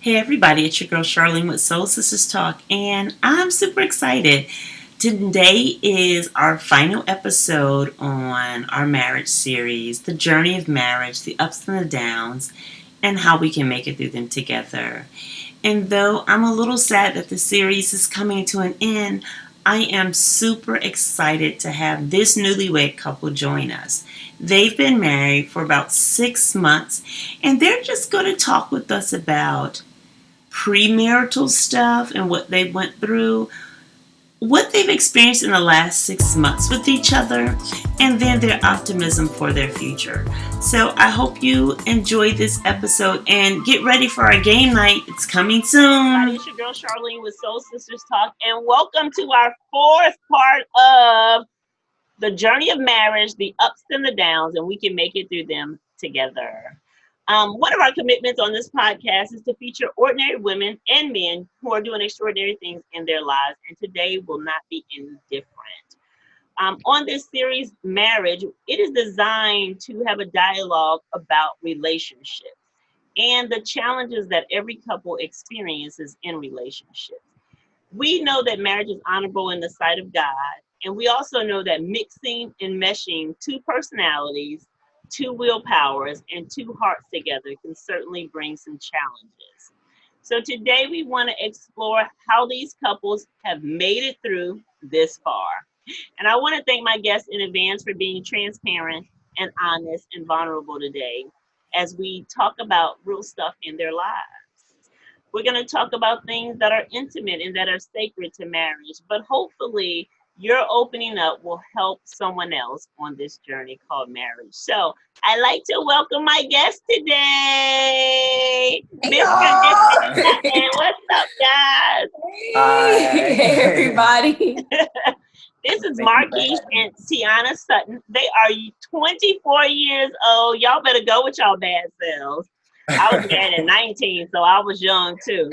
Hey everybody, it's your girl Charlene with Soul Sisters Talk, and I'm super excited. Today is our final episode on our marriage series, the journey of marriage, the ups and the downs, and how we can make it through them together. And though I'm a little sad that the series is coming to an end, I am super excited to have this newlywed couple join us. They've been married for about 6 months, and they're just going to talk with us about premarital stuff and what they went through, what they've experienced in the last 6 months with each other, and then their optimism for their future. So I hope you enjoyed this episode and get ready for our game night. It's coming soon. It's your girl Charlene with Soul Sisters Talk, and welcome to our fourth part of the journey of marriage, the ups and the downs, and we can make it through them together. One of our commitments on this podcast is to feature ordinary women and men who are doing extraordinary things in their lives, and today will not be any different. On this series, Marriage, it is designed to have a dialogue about relationships and the challenges that every couple experiences in relationships. We know that marriage is honorable in the sight of God, and we also know that mixing and meshing two personalities, two willpowers, and two hearts together can certainly bring some challenges. So today we want to explore how these couples have made it through this far. And I want to thank my guests in advance for being transparent and honest and vulnerable today as we talk about real stuff in their lives. We're going to talk about things that are intimate and that are sacred to marriage, but hopefully your opening up will help someone else on this journey called marriage. So I'd like to welcome my guest today, Mr. Sutton. What's up, guys? Hey, everybody. This is Marquise and Tiane Sutton. They are 24 years old. Y'all better go with y'all bad selves. I was married at 19, so I was young too.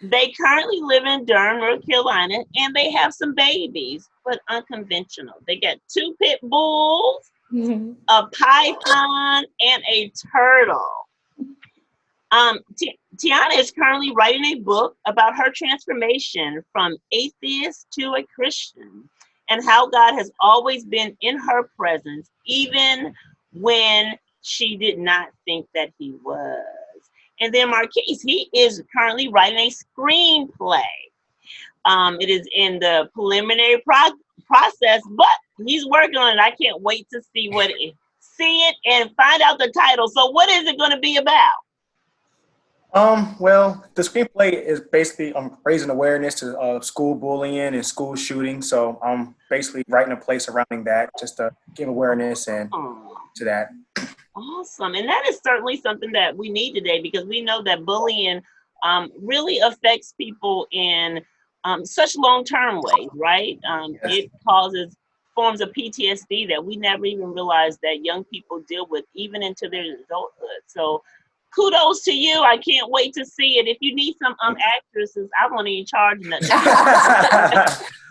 They currently live in Durham, North Carolina, and they have some babies, but unconventional. They got 2 pit bulls, a python, and a turtle. Tiane is currently writing a book about her transformation from atheist to a Christian and how God has always been in her presence, even when she did not think that he was. And then Marquise, he is currently writing a screenplay. It is in the preliminary process, but he's working on it. I can't wait to see see it and find out the title. So what is it going to be about? Well, the screenplay is basically raising awareness to school bullying and school shooting. So I'm basically writing a play surrounding that just to give awareness and to that. Awesome. And that is certainly something that we need today because we know that bullying really affects people in such long-term ways, right? Yes. It causes forms of PTSD that we never even realized that young people deal with even into their adulthood. So kudos to you. I can't wait to see it. If you need some actresses, I won't even charge nothing.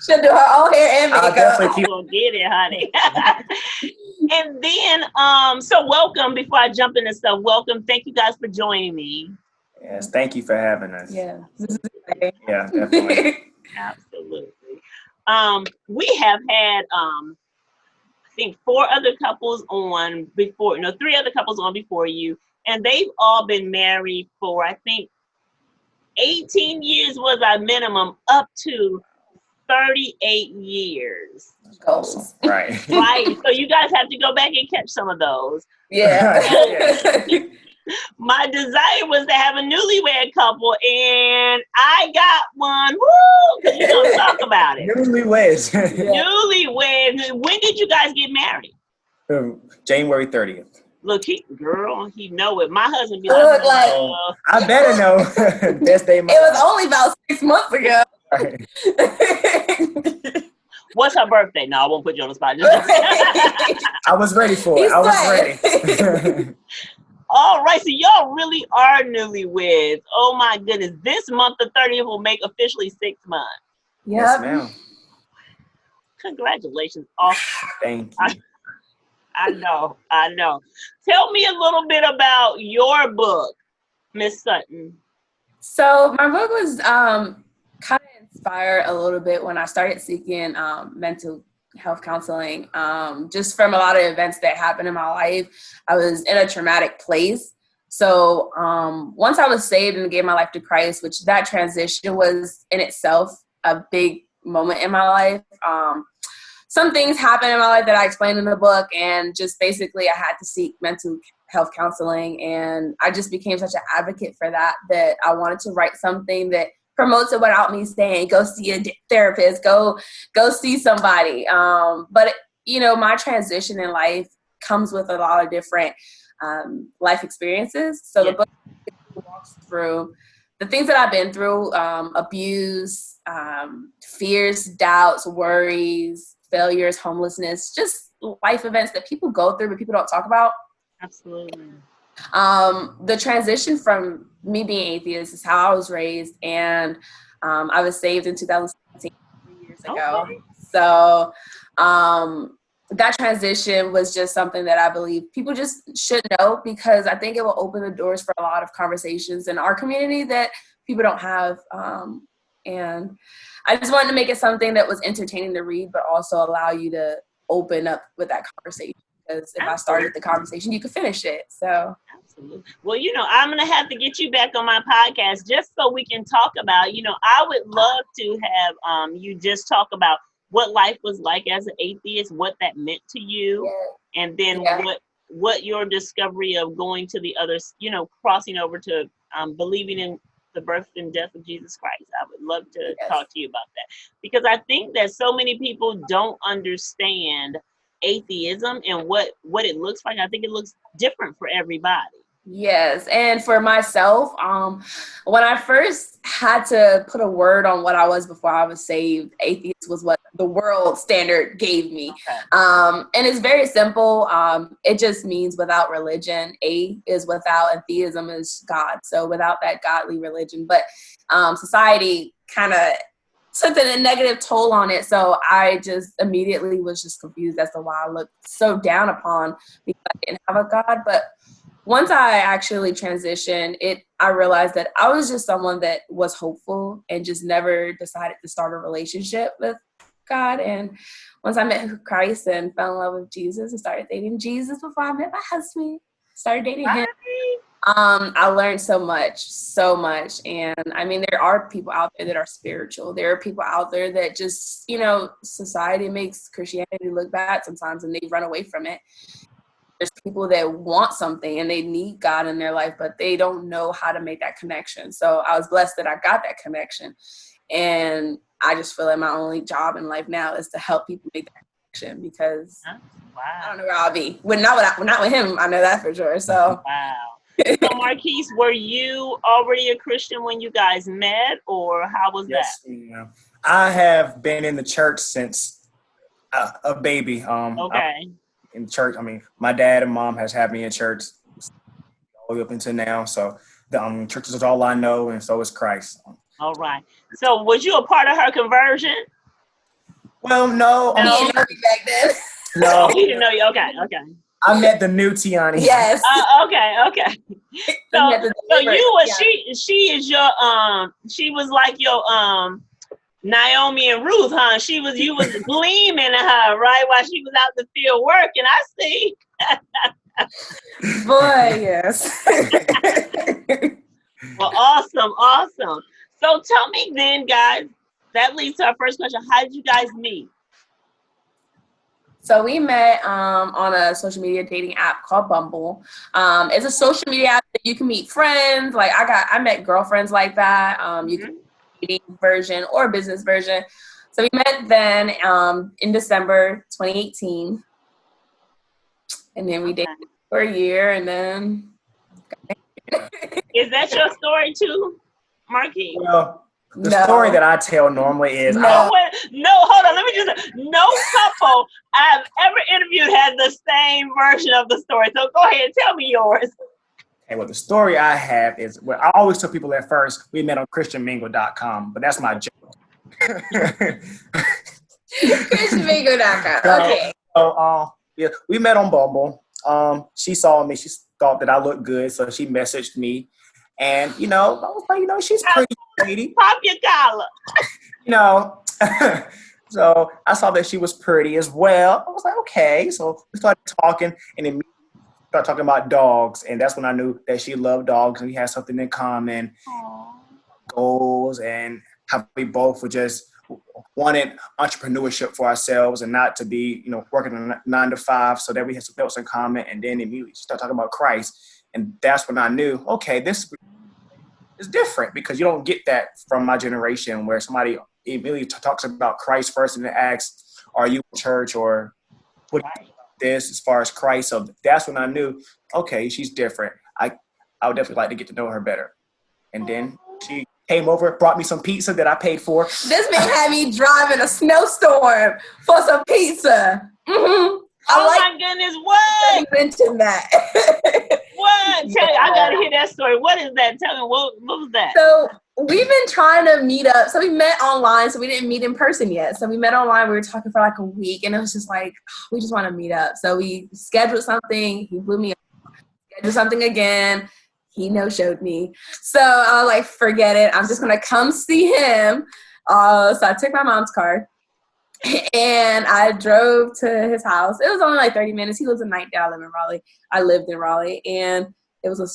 She'll do her own hair and makeup. We'll get it, honey. And then, so welcome. Before I jump into stuff, welcome. Thank you guys for joining me. Yes, thank you for having us. Yeah, yeah, definitely. Absolutely. We have had, I think, 4 other couples on before, 3 other couples on before you, and they've all been married for, I think, 18 years was our minimum, up to 38 years. Goals. Right. Right. So you guys have to go back and catch some of those. Yeah. My desire was to have a newlywed couple, and I got one. Woo! Because we're going to talk about it. Newlyweds. Newlyweds. When did you guys get married? January 30th. Look, he know it. My husband be Look like I better know. Best day of my it was life. only about 6 months ago. What's her birthday? No, I won't put you on the spot. I was ready for it. I was ready. All right, so y'all really are newlyweds. Oh my goodness. This month, the 30th, will make officially 6 months. Yes, ma'am. Congratulations. Thank you. I know. Tell me a little bit about your book. Miss Sutton? So my book was kind of inspired a little bit when I started seeking mental health counseling. Just from a lot of events that happened in my life, I was in a traumatic place. So once I was saved and gave my life to Christ, which that transition was in itself a big moment in my life. Some things happened in my life that I explained in the book, and just basically I had to seek mental health counseling, and I just became such an advocate for that I wanted to write something that promotes it without me saying, go see a therapist, go see somebody. But my transition in life comes with a lot of different life experiences. So the book walks through the things that I've been through, abuse, fears, doubts, worries, failures, homelessness, just life events that people go through but people don't talk about. Absolutely. The transition from me being atheist is how I was raised, and I was saved in 2017, 3 years ago. Okay. So that transition was just something that I believe people just should know, because I think it will open the doors for a lot of conversations in our community that people don't have. And I just wanted to make it something that was entertaining to read, but also allow you to open up with that conversation. Because if I started the conversation, you could finish it. So absolutely. Well, I'm going to have to get you back on my podcast just so we can talk about, I would love to have you just talk about what life was like as an atheist, what that meant to you, and then what your discovery of going to the others, crossing over to believing in the birth and death of Jesus Christ. I would love to talk to you about that, because I think that so many people don't understand atheism and what it looks like. I think it looks different for everybody. Yes, and for myself, when I first had to put a word on what I was before I was saved, atheist was what the world standard gave me. Okay. And it's very simple. It just means without religion. A is without, and theism is God. So without that godly religion. But society kind of took a negative toll on it. So I just immediately was just confused as to why I looked so down upon because I didn't have a God. But once I actually transitioned, I realized that I was just someone that was hopeful and just never decided to start a relationship with God. And once I met Christ and fell in love with Jesus and started dating Jesus before I met my husband, started dating him, I learned so much. And I mean, there are people out there that are spiritual. There are people out there that just, society makes Christianity look bad sometimes and they run away from it. There's people that want something and they need God in their life, but they don't know how to make that connection. So I was blessed that I got that connection. And I just feel like my only job in life now is to help people make that connection, because I don't know where I'll be. Not with him, I know that for sure. So wow. So Marquise, were you already a Christian when you guys met, or how was that? Yeah. I have been in the church since a baby. Okay. In church, I mean, my dad and mom has had me in church all the way up until now. So the church is all I know, and so is Christ. All right. So was you a part of her conversion? Well, no. he didn't know me back then. No. He didn't know you. Okay. I met the new Tiane. Yes. Okay. So you was she is your she was like your Naomi and Ruth, huh? You was gleaming at her, right? While she was out in the field working. I see. Boy, yes. Well, awesome. So tell me then, guys, that leads to our first question. How did you guys meet? So we met on a social media dating app called Bumble. It's a social media app that you can meet friends. Like I met girlfriends like that. You can dating version or business version. So we met then in December 2018, and then we dated for a year, and then. Is that your story too, Marquise? Well, the story that I tell normally is hold on. Let me just. No couple I've ever interviewed had the same version of the story. So go ahead, tell me yours. Okay, well, the story I have is, well, I always tell people at first, we met on ChristianMingle.com, but that's my joke. ChristianMingle.com, okay. So, yeah, we met on Bumble. She saw me. She thought that I looked good, so she messaged me. And, I was like, she's pretty lady. Pop your collar. You know, so I saw that she was pretty as well. I was like, okay. So we started talking and then started talking about dogs. And that's when I knew that she loved dogs and we had something in common, goals, and how we both were just wanted entrepreneurship for ourselves and not to be, working a 9 to 5, so that we had some else in common. And then immediately start talking about Christ. And that's when I knew, okay, this is different, because you don't get that from my generation where somebody immediately talks about Christ first and then asks, are you in church, or what do you think about this as far as Christ? So that's when I knew, okay, she's different. I would definitely like to get to know her better. And then she came over, brought me some pizza that I paid for. This man had me driving a snowstorm for some pizza. Mm-hmm. My goodness, what? You mentioned that. What? Tell me, I gotta hear that story. What is that? Tell me, what was that? So we've been trying to meet up. So we met online, so we didn't meet in person yet. So we met online. We were talking for like a week, and it was just like, we just want to meet up. So we scheduled something. He blew me up. Scheduled something again. He no-showed me. So I was like, forget it. I'm just going to come see him. So I took my mom's car, and I drove to his house. It was only like 30 minutes. He lives in Nightdale. I live in Raleigh. I lived in Raleigh, and it was a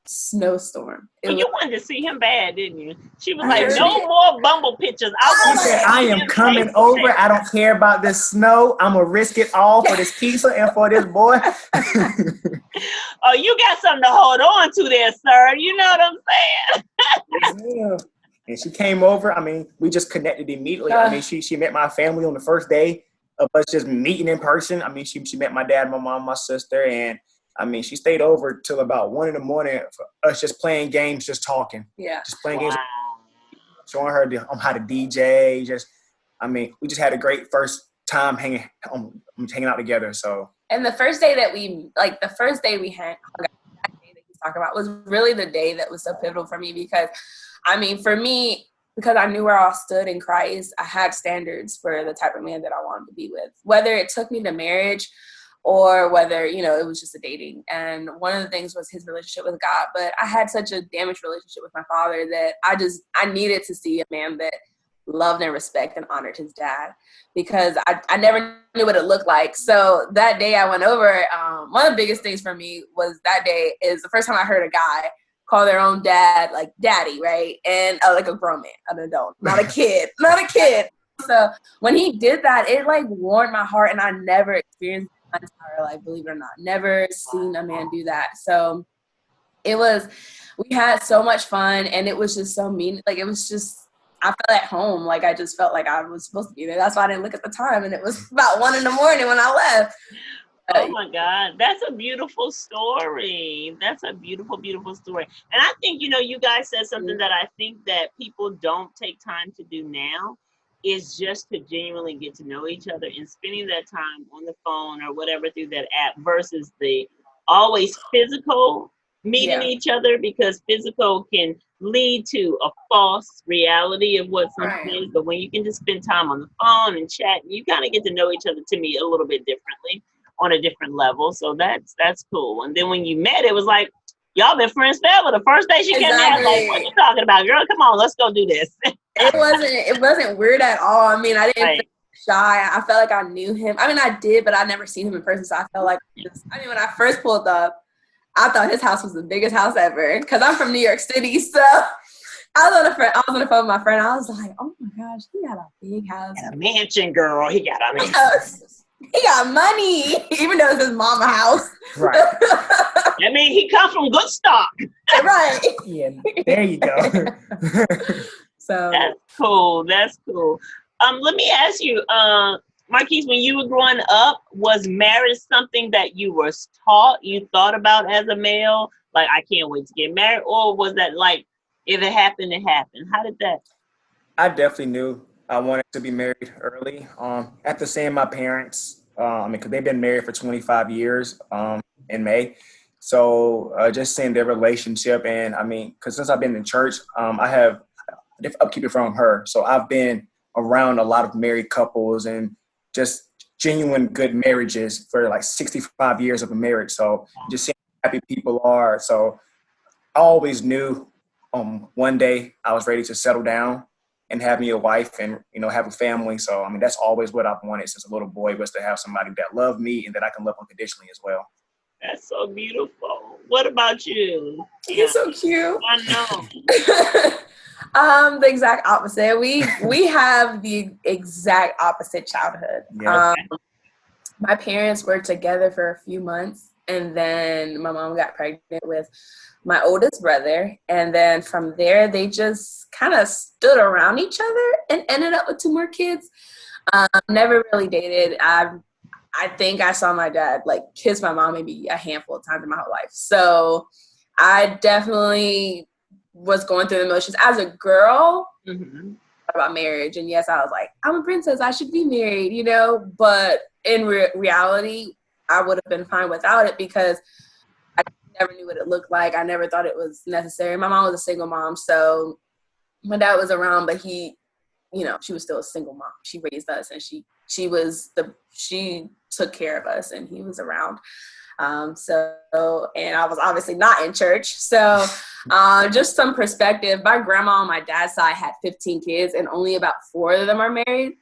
snowstorm. You wanted to see him bad, didn't you? She was like, no more Bumble pictures. She said, I am coming over. I don't care about this snow. I'm going to risk it all for this pizza and for this boy. Oh, you got something to hold on to there, sir. You know what I'm saying? Yeah. And she came over. I mean, we just connected immediately. I mean, she met my family on the first day of us just meeting in person. I mean, she met my dad, my mom, my sister, and I mean, she stayed over till about 1 a.m. for us just playing games, just talking. Yeah. Just playing games, showing her how to DJ. We just had a great first time hanging out together. So. And the first day that we hung out, that day that he's talking about was really the day that was so pivotal for me, because, I mean, for me, because I knew where I stood in Christ, I had standards for the type of man that I wanted to be with, whether it took me to marriage or whether, it was just a dating. And one of the things was his relationship with God. But I had such a damaged relationship with my father that I needed to see a man that loved and respected and honored his dad, because I never knew what it looked like. So that day I went over, one of the biggest things for me was that day is the first time I heard a guy call their own dad like daddy, right? And like a grown man, an adult, not a kid. So when he did that, it like warmed my heart, and I never experienced my entire life, believe it or not. Never seen a man do that. So we had so much fun, and it was just so mean. Like, it was just, I felt at home. Like, I just felt like I was supposed to be there. That's why I didn't look at the time, and it was about 1 a.m. when I left. Oh my God, that's a beautiful story. That's a beautiful, beautiful story. And I think, you guys said something that I think that people don't take time to do now, is just to genuinely get to know each other, and spending that time on the phone or whatever through that app versus the always physical meeting each other, because physical can lead to a false reality of what something is. But when you can just spend time on the phone and chat, you kind of get to know each other, to me, a little bit differently, on a different level. So that's cool. And then when you met, it was like, y'all been friends forever. The first day she came out, like, what you talking about, girl? Come on, let's go do this. It wasn't weird at all. I mean, I didn't feel shy. I felt like I knew him. I mean, I did, but I never seen him in person. So I felt like, when I first pulled up, I thought his house was the biggest house ever, because I'm from New York City. So I was on the phone with my friend. I was like, oh my gosh, he got a big house. And a mansion, girl. He got a mansion. He got money, even though it's his mama house. Right. I mean, he comes from good stock. Right. Yeah, there you go. So that's cool. That's cool. Let me ask you, Marquise, when you were growing up, was marriage something that you were taught, you thought about as a male? Like, I can't wait to get married? Or was that like, if it happened, it happened? How did that? I definitely knew I wanted to be married early. After seeing my parents, because they've been married for 25 years in May. So just seeing their relationship, and because since I've been in church, I have upkeep from her. So I've been around a lot of married couples and just genuine good marriages for like 65 years of a marriage. So just seeing how happy people are. So I always knew one day I was ready to settle down and have me a wife and, have a family. So, I mean, that's always what I've wanted since a little boy, was to have somebody that loved me and that I can love unconditionally as well. That's so beautiful. What about you? Yeah, He's so cute. I know. The exact opposite. We have the exact opposite childhood. Yeah. My parents were together for a few months, and then my mom got pregnant with my oldest brother, and then from there they just kind of stood around each other and ended up with 2 more kids. Never really dated. I think I saw my dad like kiss my mom maybe a handful of times in my whole life. So I definitely was going through the motions as a girl. Mm-hmm. About marriage, and yes, I was like, I'm a princess, I should be married, but in reality I would have been fine without it, because I never knew what it looked like. I never thought it was necessary. My mom was a single mom, so my dad was around, but he, she was still a single mom. She raised us, and she took care of us, and he was around. And I was obviously not in church. So just some perspective, my grandma on my dad's side had 15 kids, and only about 4 of them are married.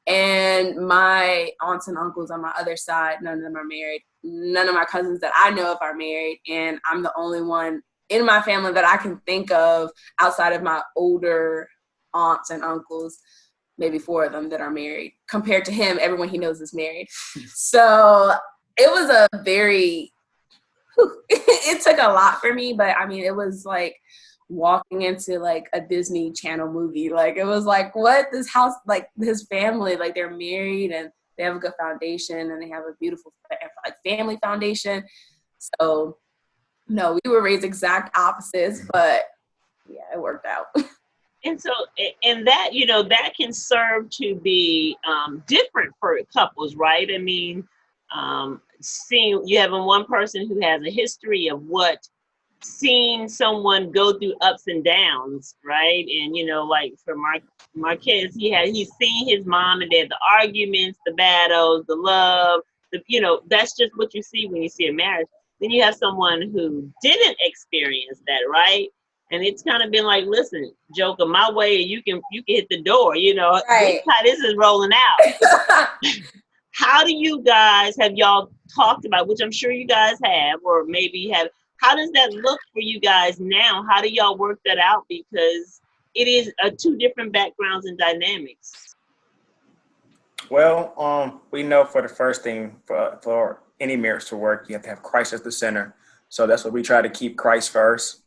And my aunts and uncles on my other side, none of them are married. None of my cousins that I know of are married. And I'm the only one in my family that I can think of outside of my older aunts and uncles, maybe 4 of them that are married. Compared to him, everyone he knows is married. So it was a very, it took a lot for me, but I mean, it was like walking into like a Disney Channel movie. Like, it was like, what, this house, like his family, like they're married and they have a good foundation and they have a beautiful like family foundation. So no, we were raised exact opposites, but yeah, it worked out. And so, and that, that can serve to be different for couples, right? I mean, seeing you having one person who has a history of seeing someone go through ups and downs, right? And like for Marquise, he's seen his mom and dad, the arguments, the battles, the love, that's just what you see when you see a marriage. Then you have someone who didn't experience that, right? And it's kind of been like, listen, Joker, my way, you can hit the door, Right. This is how this is rolling out. How do you guys, have y'all talked about, which I'm sure you guys have, or maybe have, how does that look for you guys now? How do y'all work that out? Because it is 2 different backgrounds and dynamics. Well, we know for the first thing, for any marriage to work, you have to have Christ as the center. So that's what we try to keep, Christ first,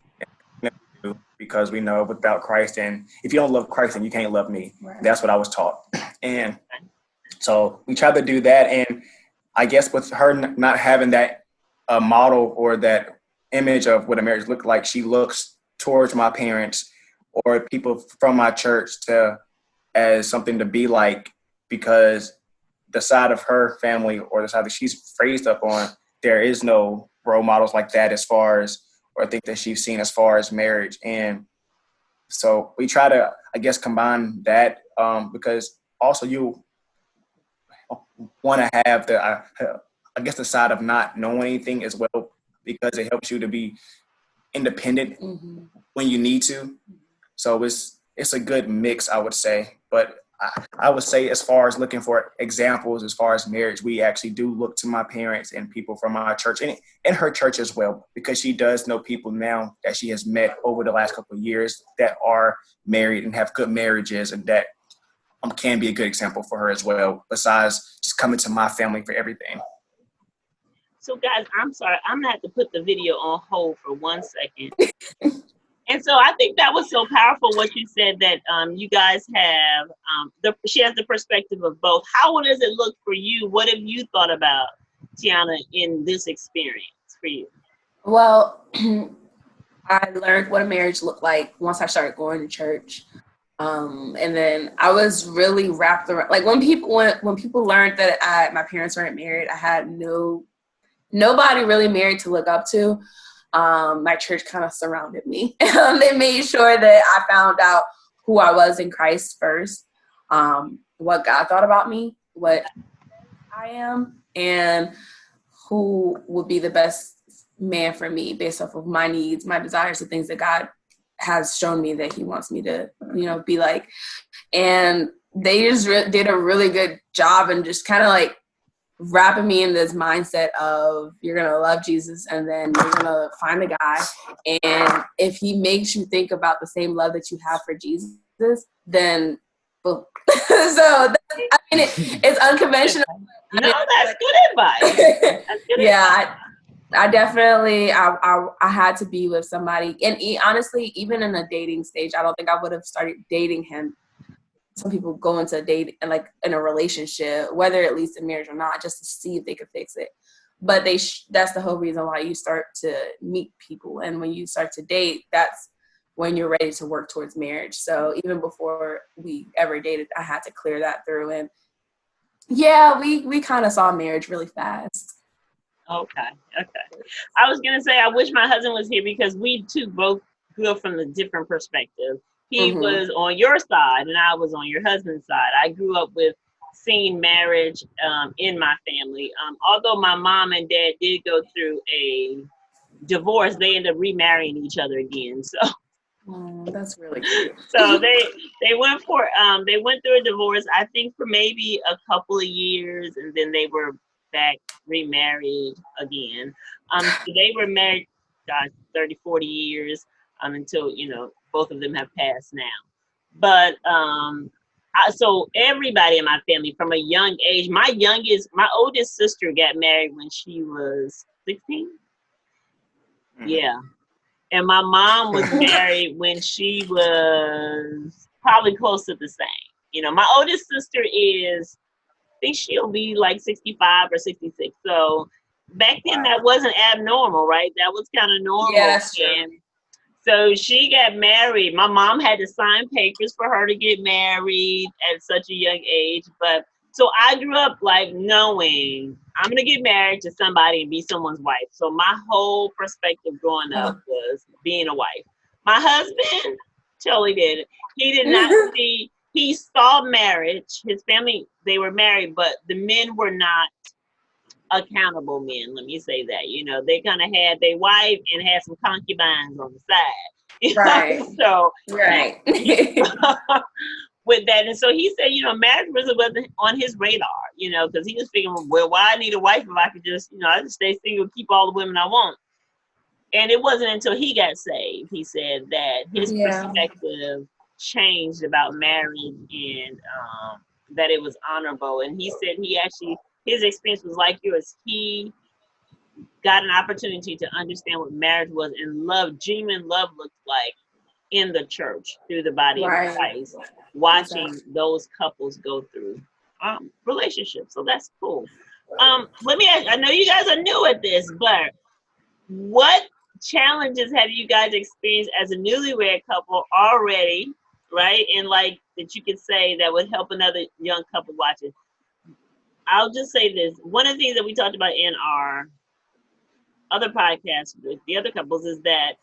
because we know without Christ, and if you don't love Christ, then you can't love me. Right. That's what I was taught. And so we try to do that. And I guess with her not having that model or that image of what a marriage looked like, she looks towards my parents or people from my church as something to be like, because the side of her family or the side that she's raised up on, there is no role models like that or I think that she's seen as far as marriage. And so we try to, I guess, combine that because also you want to have the side of not knowing anything as well, because it helps you to be independent when you need to. So it's a good mix, I would say. But I would say, as far as looking for examples, as far as marriage, we actually do look to my parents and people from our church and her church as well, because she does know people now that she has met over the last couple of years that are married and have good marriages, and that can be a good example for her as well, besides just coming to my family for everything. So guys, I'm sorry, I'm gonna have to put the video on hold for 1 second. And so I think that was so powerful what you said, that you guys have, she has the perspective of both. How does it look for you? What have you thought about, Tiane, in this experience for you? Well, I learned what a marriage looked like once I started going to church. And then I was really wrapped around, like when people learned that my parents weren't married, I had nobody really married to look up to. My church kind of surrounded me. They made sure that I found out who I was in Christ first, what God thought about me, what I am, and who would be the best man for me based off of my needs, my desires, the things that God has shown me that he wants me to, be like. And they just did a really good job and just kind of like wrapping me in this mindset of you're going to love Jesus and then you're going to find a guy. And if he makes you think about the same love that you have for Jesus, then boom. So, it's unconventional. No, that's good advice. That's good advice. I definitely, I had to be with somebody. And honestly, even in a dating stage, I don't think I would have started dating him. Some people go into a date and like in a relationship, whether it leads to marriage or not, just to see if they could fix it. But that's the whole reason why you start to meet people. And when you start to date, that's when you're ready to work towards marriage. So even before we ever dated, I had to clear that through. And yeah, we kind of saw marriage really fast. Okay. I was gonna say I wish my husband was here because we two both grew up from a different perspective. He was on your side and I was on your husband's side. I grew up with seeing marriage in my family. Although my mom and dad did go through a divorce, they ended up remarrying each other again. So that's really cute. So they went through a divorce, I think for maybe a couple of years, and then they were back remarried again. So they were married, gosh, 30, 40 years until, both of them have passed now. But so everybody in my family from a young age, my oldest sister got married when she was 16. Yeah. And my mom was married when she was probably close to the same. My oldest sister I think she'll be like 65 or 66. So back then that wasn't abnormal, right? That was kind of normal. Yeah, that's true. And so she got married. My mom had to sign papers for her to get married at such a young age. But so I grew up like knowing I'm going to get married to somebody and be someone's wife. So my whole perspective growing up was being a wife. My husband totally did it. He did not see, he saw marriage. His family, they were married, but the men were not accountable men. Let me say that. They kind of had their wife and had some concubines on the side. Right. So right. With that, and so he said, marriage wasn't on his radar, because he was thinking, well, why I need a wife if I could just, I just stay single, keep all the women I want. And it wasn't until he got saved, he said, that his perspective changed about marriage and that it was honorable. And he said his experience was like yours. He got an opportunity to understand what marriage was and genuine love looked like in the church through the body of Christ, watching those couples go through relationships. So that's cool. Let me ask, I know you guys are new at this, but what challenges have you guys experienced as a newlywed couple already, right? And like that you could say that would help another young couple watching. I'll just say this. One of the things that we talked about in our other podcasts with the other couples is that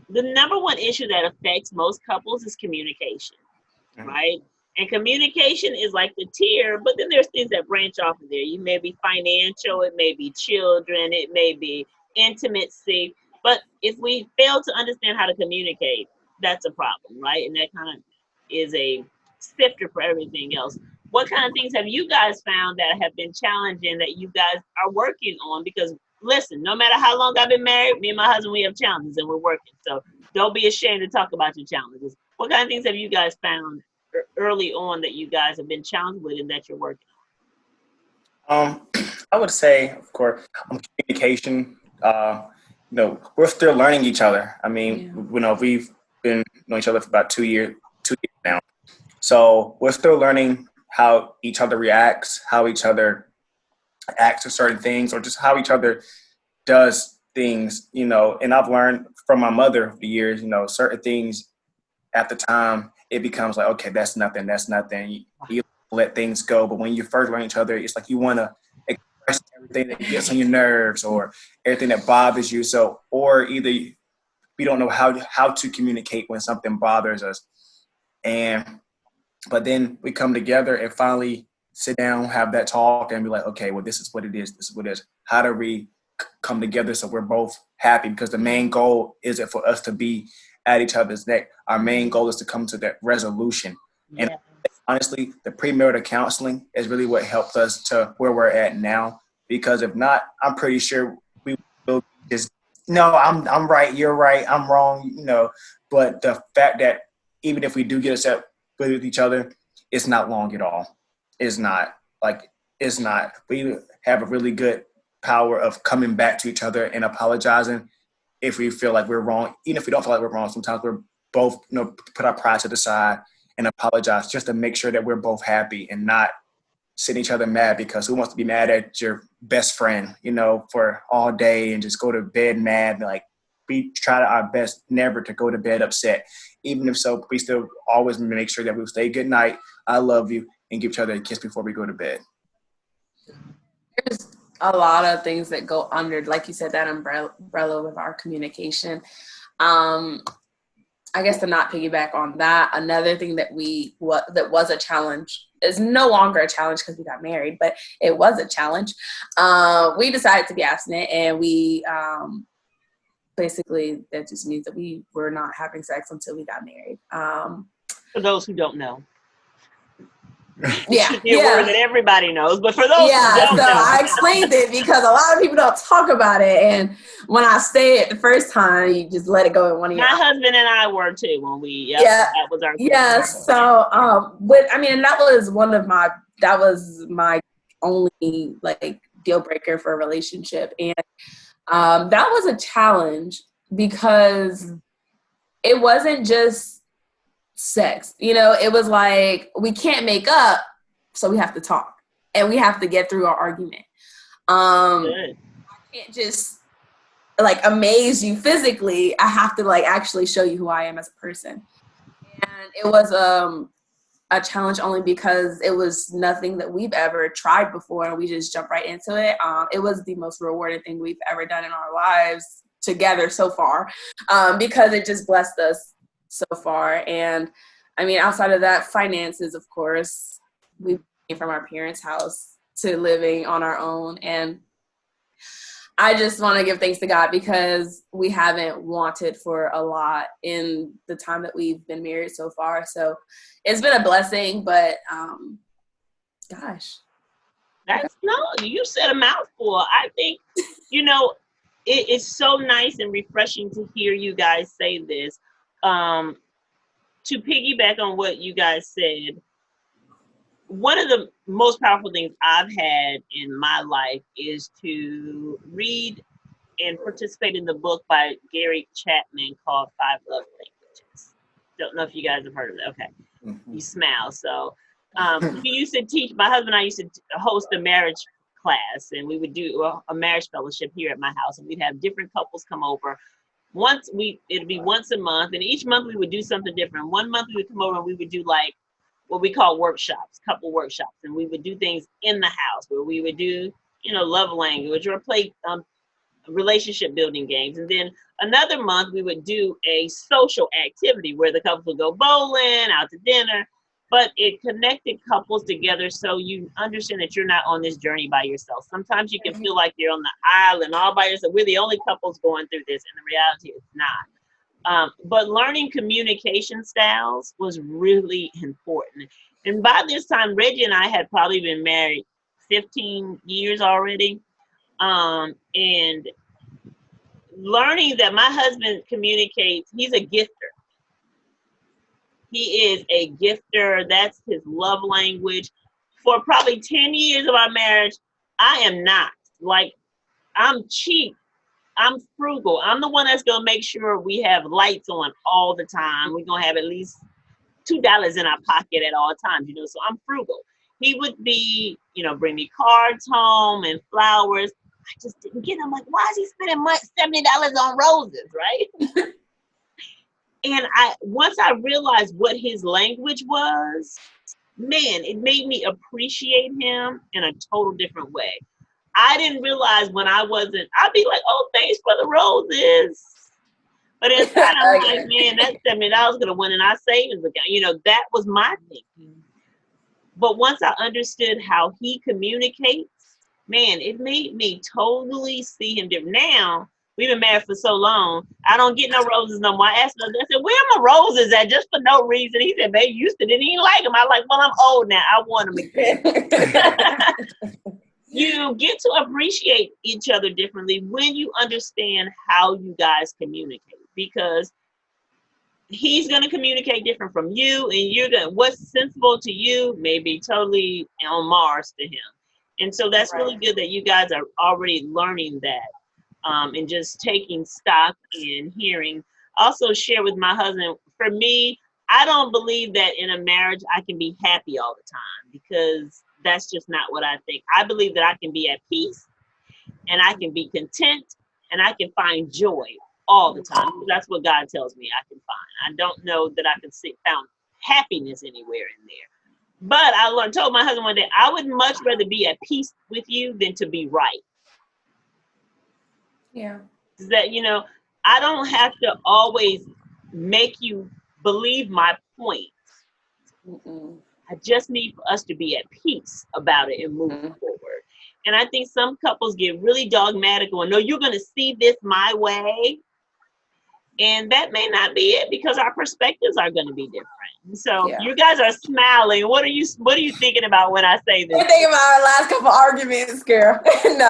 the number one issue that affects most couples is communication, right? And communication is like the tier, but then there's things that branch off of there. You may be financial, it may be children, it may be intimacy. But if we fail to understand how to communicate, that's a problem, right? And that kind of is a sifter for everything else. What kind of things have you guys found that have been challenging that you guys are working on? Because listen, no matter how long I've been married, me and my husband, we have challenges and we're working. So don't be ashamed to talk about your challenges. What kind of things have you guys found early on that you guys have been challenged with and that you're working on? I would say, of course, communication. We're still learning each other. I mean, we've been knowing each other for about 2 years now. So we're still learning how each other reacts, how each other acts to certain things, or just how each other does things, and I've learned from my mother over the years, certain things at the time, it becomes like, okay, that's nothing. You let things go. But when you first learn each other, it's like you want to express everything that gets on your nerves or everything that bothers you. So, or either we don't know how to communicate when something bothers us. But then we come together and finally sit down, have that talk and be like, okay, well, this is what it is. This is what it is. How do we come together so we're both happy, because the main goal isn't for us to be at each other's neck. Our main goal is to come to that resolution. And Yeah. honestly, the premarital counseling is really what helped us to where we're at now. Because if not, I'm pretty sure we will just, no, I'm right, you're right, I'm wrong, But the fact that even if we do get upset with each other, it's not long at all. It's not. Like, it's not. We have a really good power of coming back to each other and apologizing if we feel like we're wrong. Even if we don't feel like we're wrong, sometimes we're both, put our pride to the side and apologize just to make sure that we're both happy and not send each other mad, because who wants to be mad at your best friend, for all day and just go to bed mad? Like, we try our best never to go to bed upset. Even if so, we still always make sure that we say good night, I love you, and give each other a kiss before we go to bed. There's a lot of things that go under, like you said, that umbrella with our communication. I guess to not piggyback on that, another thing that that was a challenge is no longer a challenge because we got married, but it was a challenge. We decided to be abstinent, and we basically, that just means that we were not having sex until we got married. For those who don't know. Yeah, Should be a word that everybody knows, but for those who don't so know. I explained it because a lot of people don't talk about it, and when I say it the first time, you just let it go in one of your. My husband and I were too when we. That was our. So and that was my only like deal breaker for a relationship, and that was a challenge because it wasn't just sex, it was like, we can't make up, so we have to talk and we have to get through our argument. I can't just like amaze you physically. I have to like actually show you who I am as a person. And it was a challenge only because it was nothing that we've ever tried before, and we just jumped right into it. It was the most rewarding thing we've ever done in our lives together so far, because it just blessed us so far. And I mean, outside of that, finances, of course, we came from our parents' house to living on our own. And I just want to give thanks to God because we haven't wanted for a lot in the time that we've been married so far. So it's been a blessing, but gosh. You said a mouthful. I think, it is so nice and refreshing to hear you guys say this. To piggyback on what you guys said, one of the most powerful things I've had in my life is to read and participate in the book by Gary Chapman called 5 Love Languages. Don't know if you guys have heard of it. Okay. Mm-hmm. You smile. So he used to teach, my husband and I used to host a marriage class, and we would do a marriage fellowship here at my house, and we'd have different couples come over. It'd be once a month, and each month we would do something different. One month we would come over and we would do like what we call workshops, couple workshops, and we would do things in the house where we would do, love language or play relationship building games. And then another month we would do a social activity where the couples would go bowling, out to dinner, but it connected couples together so you understand that you're not on this journey by yourself. Sometimes you can feel like you're on the island all by yourself. We're the only couples going through this, and the reality is not. But learning communication styles was really important. And by this time, Reggie and I had probably been married 15 years already. And learning that my husband communicates, he's a gifter. He is a gifter. That's his love language. For probably 10 years of our marriage, I am not. Like, I'm cheap. I'm frugal. I'm the one that's going to make sure we have lights on all the time. We're going to have at least $2 in our pocket at all times, so I'm frugal. He would be, bring me cards home and flowers. I just didn't get him. Like, why is he spending $70 on roses, right? And once I realized what his language was, man, it made me appreciate him in a total different way. I didn't realize when I'd be like, oh, thanks for the roses. But inside I'm like, man, that $70 could have went in our savings account. That was my thinking. But once I understood how he communicates, man, it made me totally see him different. Now, we've been married for so long, I don't get no roses no more. I asked him, I said, where are my roses at? Just for no reason. He said, babe, you used to didn't even like them. I was like, well, I'm old now. I want them again. You get to appreciate each other differently when you understand how you guys communicate, because he's going to communicate different from you, and you're going to, what's sensible to you may be totally on Mars to him. And so that's really good that you guys are already learning that, and just taking stock and hearing. Also share with my husband, for me, I don't believe that in a marriage I can be happy all the time, because that's just not what I think. I believe that I can be at peace and I can be content and I can find joy all the time. That's what God tells me I can find. I don't know that I can found happiness anywhere in there. But I told my husband one day, I would much rather be at peace with you than to be right. Yeah. That, I don't have to always make you believe my point. Mm-mm. I just need for us to be at peace about it and move forward. And I think some couples get really dogmatic and no, you're going to see this my way. And that may not be it, because our perspectives are going to be different. So you guys are smiling. What are you thinking about when I say this? I think about our last couple arguments, girl. No.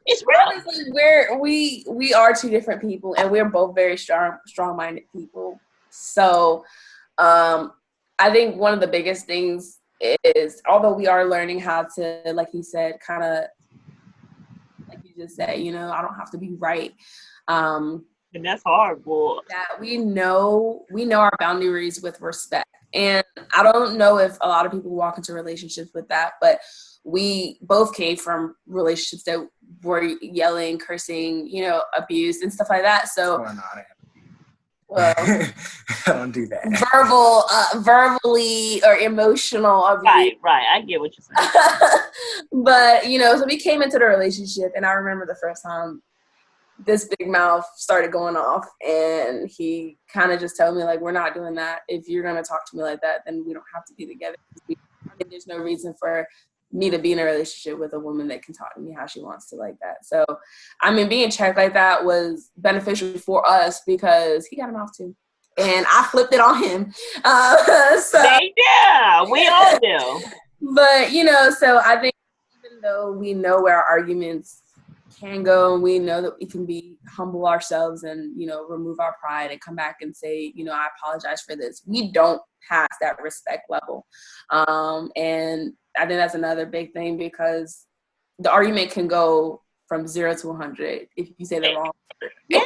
It's real. Honestly, we are two different people, and we're both very strong-minded people. So I think one of the biggest things is, although we are learning how to, like he said, kind of, like you just said, I don't have to be right. And that's hard, boy. That we know our boundaries with respect. And I don't know if a lot of people walk into relationships with that, but we both came from relationships that were yelling, cursing, abuse and stuff like that. So well, I don't do that. Verbally or emotional abuse. Right. I get what you're saying. But, so we came into the relationship, and I remember the first time this big mouth started going off, and he kind of just told me, like, we're not doing that. If you're going to talk to me like that, then we don't have to be together. There's no reason for me to be in a relationship with a woman that can talk to me how she wants to, like that. So, being checked like that was beneficial for us, because he got a mouth too. And I flipped it on him. Yeah, we all do. But, so I think even though we know where our arguments can go, and we know that we can be humble ourselves and, remove our pride and come back and say, I apologize for this. We don't pass that respect level. And I think that's another big thing, because the argument can go from 0 to 100 if you say the wrong word. Yeah.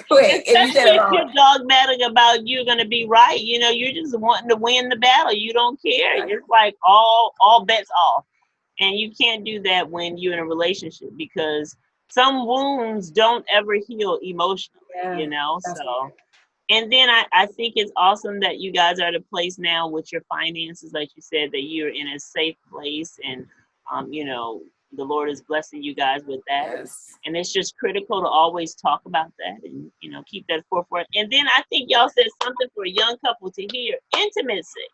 Quick. If you're dogmatic about you're going to be right, you're just wanting to win the battle. You don't care. Right. It's like all bets off. And you can't do that when you're in a relationship, because some wounds don't ever heal emotionally, so. And then I think it's awesome that you guys are at a place now with your finances, like you said, that you're in a safe place, and the Lord is blessing you guys with that. Yes. And it's just critical to always talk about that and keep that forefront. And then I think y'all said something for a young couple to hear: intimacy.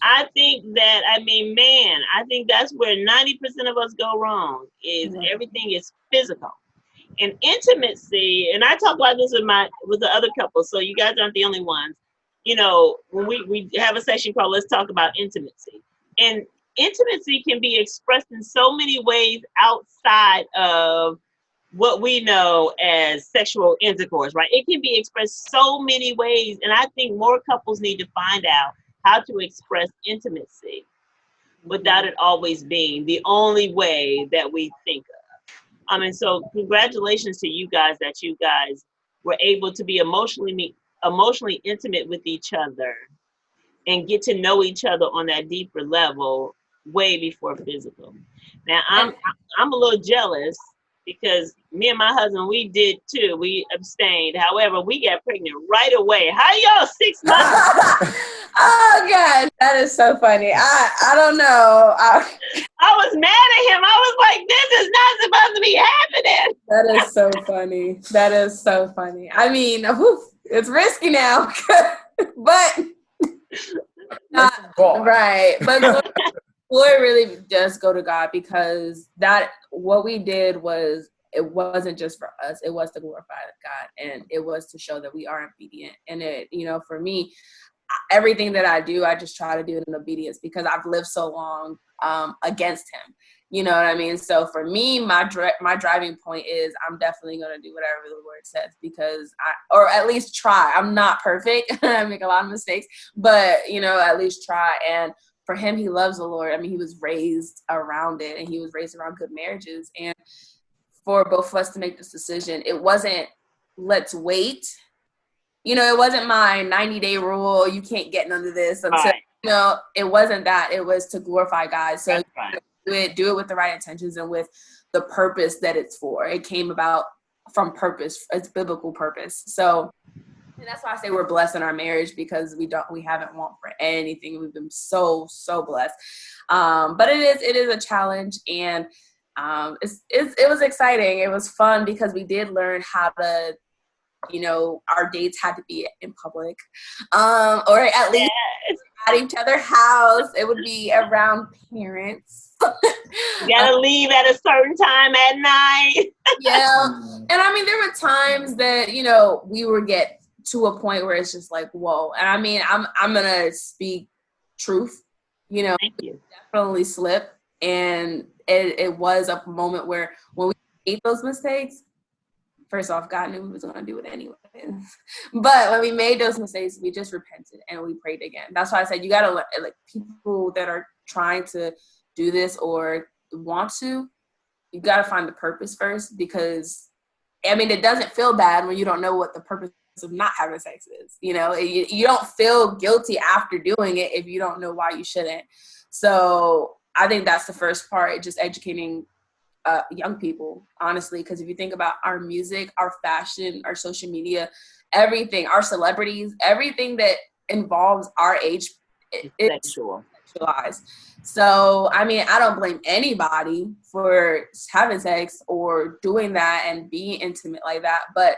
I think that, I think that's where 90% of us go wrong, is everything is physical. And intimacy, and I talk about this with the other couples, so you guys aren't the only ones. When we have a session called Let's Talk About Intimacy. And intimacy can be expressed in so many ways outside of what we know as sexual intercourse, right? It can be expressed so many ways. And I think more couples need to find out how to express intimacy without it always being the only way that we think of. And so congratulations to you guys that you guys were able to be emotionally intimate with each other and get to know each other on that deeper level way before physical. Now I'm a little jealous, because me and my husband, we did too. We abstained. However, we got pregnant right away. How y'all 6 months? Oh God, that is so funny. I don't know. I was mad at him. I was like, this is not supposed to be happening. That is so funny. That is so funny. It's risky now, but not right. But Glory really does go to God, because that what we did was, it wasn't just for us, it was to glorify God, and it was to show that we are obedient. And it, for me, everything that I do, I just try to do it in obedience, because I've lived so long against him. You know what I mean? So for me, my driving point is, I'm definitely going to do whatever the Lord says, because or at least try. I'm not perfect. I make a lot of mistakes, but at least try. And for him, he loves the Lord. I mean, he was raised around it, and he was raised around good marriages. And for both of us to make this decision, it wasn't, let's wait. It wasn't my 90-day rule. You can't get none of this until, Right. it wasn't that. It was to glorify God. So That's right. do it with the right intentions and with the purpose that it's for. It came about from purpose. It's biblical purpose. So, and that's why I say we're blessed in our marriage, because we haven't want for anything. We've been so blessed. But it is a challenge, and it was exciting. It was fun, because we did learn how to, our dates had to be in public, or at least at each other's house. It would be around parents. You gotta leave at a certain time at night. Yeah. And I mean, there were times that, we would get to a point where it's just like, whoa. And I mean, I'm going to speak truth, Thank you. definitely slip. And it was a moment where, when we made those mistakes, first off, God knew we was going to do it anyway. But when we made those mistakes, we just repented and we prayed again. That's why I said, you got to, like, people that are trying to do this or want to, you got to find the purpose first, because I mean, it doesn't feel bad when you don't know what the purpose of not having sex is. You don't feel guilty after doing it if you don't know why you shouldn't. So I think that's the first part, just educating young people, honestly, because if you think about our music, our fashion, our social media, everything, our celebrities, everything that involves our age, it's sexualized. So, I mean, I don't blame anybody for having sex or doing that and being intimate like that. But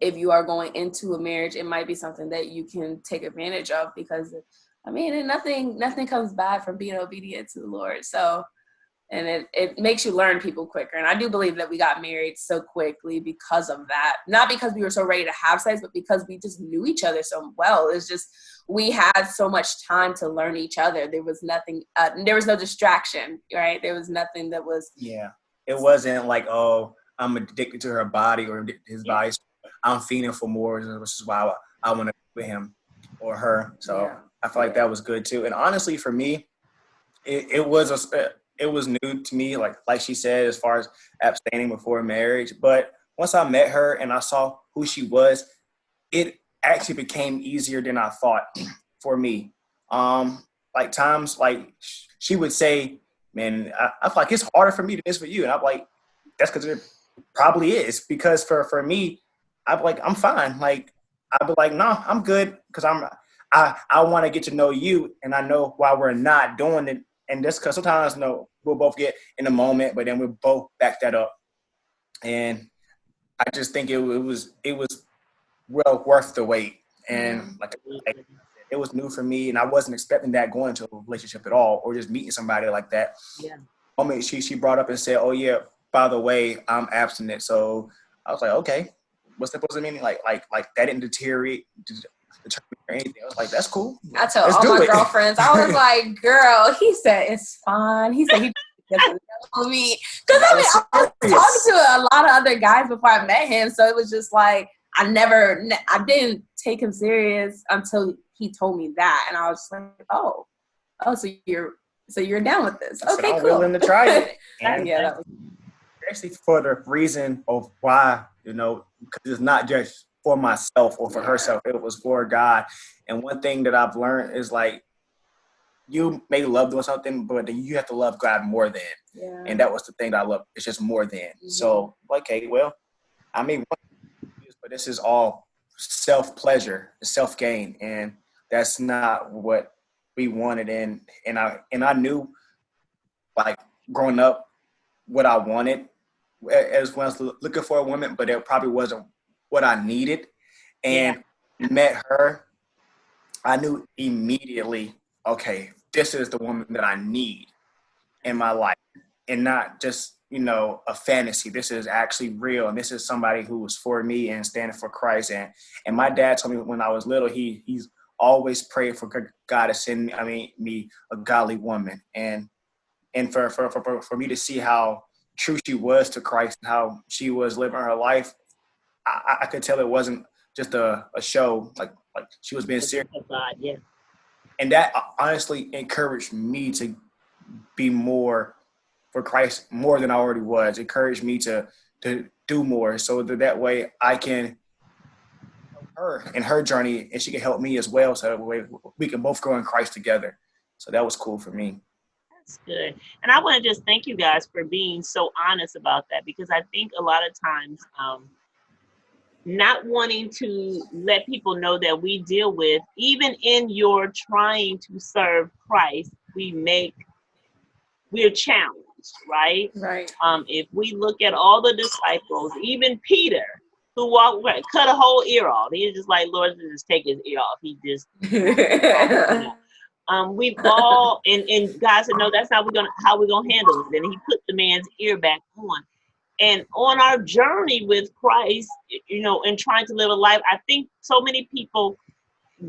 if you are going into a marriage, it might be something that you can take advantage of, because, I mean, nothing comes bad from being obedient to the Lord. So, and it makes you learn people quicker. And I do believe that we got married so quickly because of that. Not because we were so ready to have sex, but because we just knew each other so well. It's just, we had so much time to learn each other. There was nothing, there was no distraction, right? There was nothing that was. Yeah. It wasn't like, oh, I'm addicted to her body or his body. I'm feeding for more, which is why I want to be with him or her. So I feel like that was good too. And honestly, for me, it was new to me, like she said, as far as abstaining before marriage. But once I met her and I saw who she was, it actually became easier than I thought for me. Like times, like she would say, "Man, I feel like it's harder for me than it is for you," and I'm like, "That's because it probably is." Because for me, I'm like, I'm fine. Like I'd be like, "No, I'm good," because I want to get to know you, and I know why we're not doing it. And just because sometimes, we'll both get in the moment, but then we'll both back that up. And I just think it was well worth the wait. And like it was new for me, and I wasn't expecting that going into a relationship at all, or just meeting somebody like that. Yeah. I mean, she brought up and said, "Oh yeah, by the way, I'm abstinent." So I was like, "Okay, what's that supposed to mean?" Like that didn't deteriorate or anything. I was like, "That's cool." I tell all my girlfriends, I was like, "Girl," he said, "It's fine." He said he doesn't know me, because I mean, I was talking to a lot of other guys before I met him, so it was just like I didn't take him serious until he told me that, and I was like, "Oh, so you're down with this? Okay, I'm cool." willing to try it. And yeah, that was actually for the reason of why, because it's not just for myself or for herself. It was for God. And one thing that I've learned is like, you may love doing something, but then you have to love God more than. Yeah. And that was the thing that I love. It's just more than. Mm-hmm. So, okay, well, I mean, but this is all self-pleasure, self-gain. And that's not what we wanted. And I knew, like, growing up, what I wanted as well as looking for a woman, but it probably wasn't what I needed. And met her, I knew immediately, okay, this is the woman that I need in my life, and not just, a fantasy. This is actually real, and this is somebody who was for me and standing for Christ. And my dad told me when I was little, he's always prayed for God to send me a godly woman, and for me to see how true she was to Christ and how she was living her life, I could tell it wasn't just a show, like she was being serious. God, yeah. And that honestly encouraged me to be more for Christ, more than I already was. Encouraged me to do more, so that way I can help her in her journey, and she can help me as well, so that way we can both grow in Christ together. So that was cool for me. That's good. And I want to just thank you guys for being so honest about that, because I think a lot of times not wanting to let people know that we deal with, even in your trying to serve Christ, we're challenged, right? Right. If we look at all the disciples, even Peter, who cut a whole ear off, he was just like, Lord, just take his ear off. He just, we've all, and God said, no, that's how we're gonna handle it. And he put the man's ear back on. And on our journey with Christ, and trying to live a life, I think so many people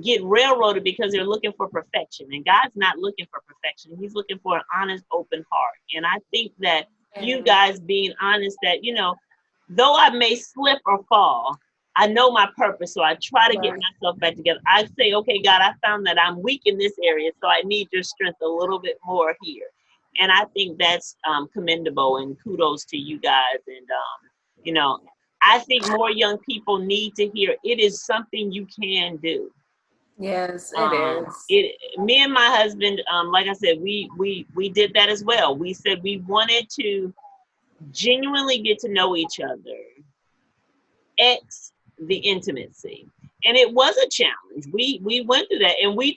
get railroaded because they're looking for perfection, and God's not looking for perfection. He's looking for an honest, open heart. And I think that you guys being honest, that though I may slip or fall, I know my purpose, so I try to get myself back together. I say, okay, God, I found that I'm weak in this area, so I need your strength a little bit more here. And I think that's commendable, and kudos to you guys. And I think more young people need to hear it is something you can do. Yes, it is. Me and my husband, like I said, we did that as well. We said we wanted to genuinely get to know each other, X the intimacy, and it was a challenge. We went through that, and we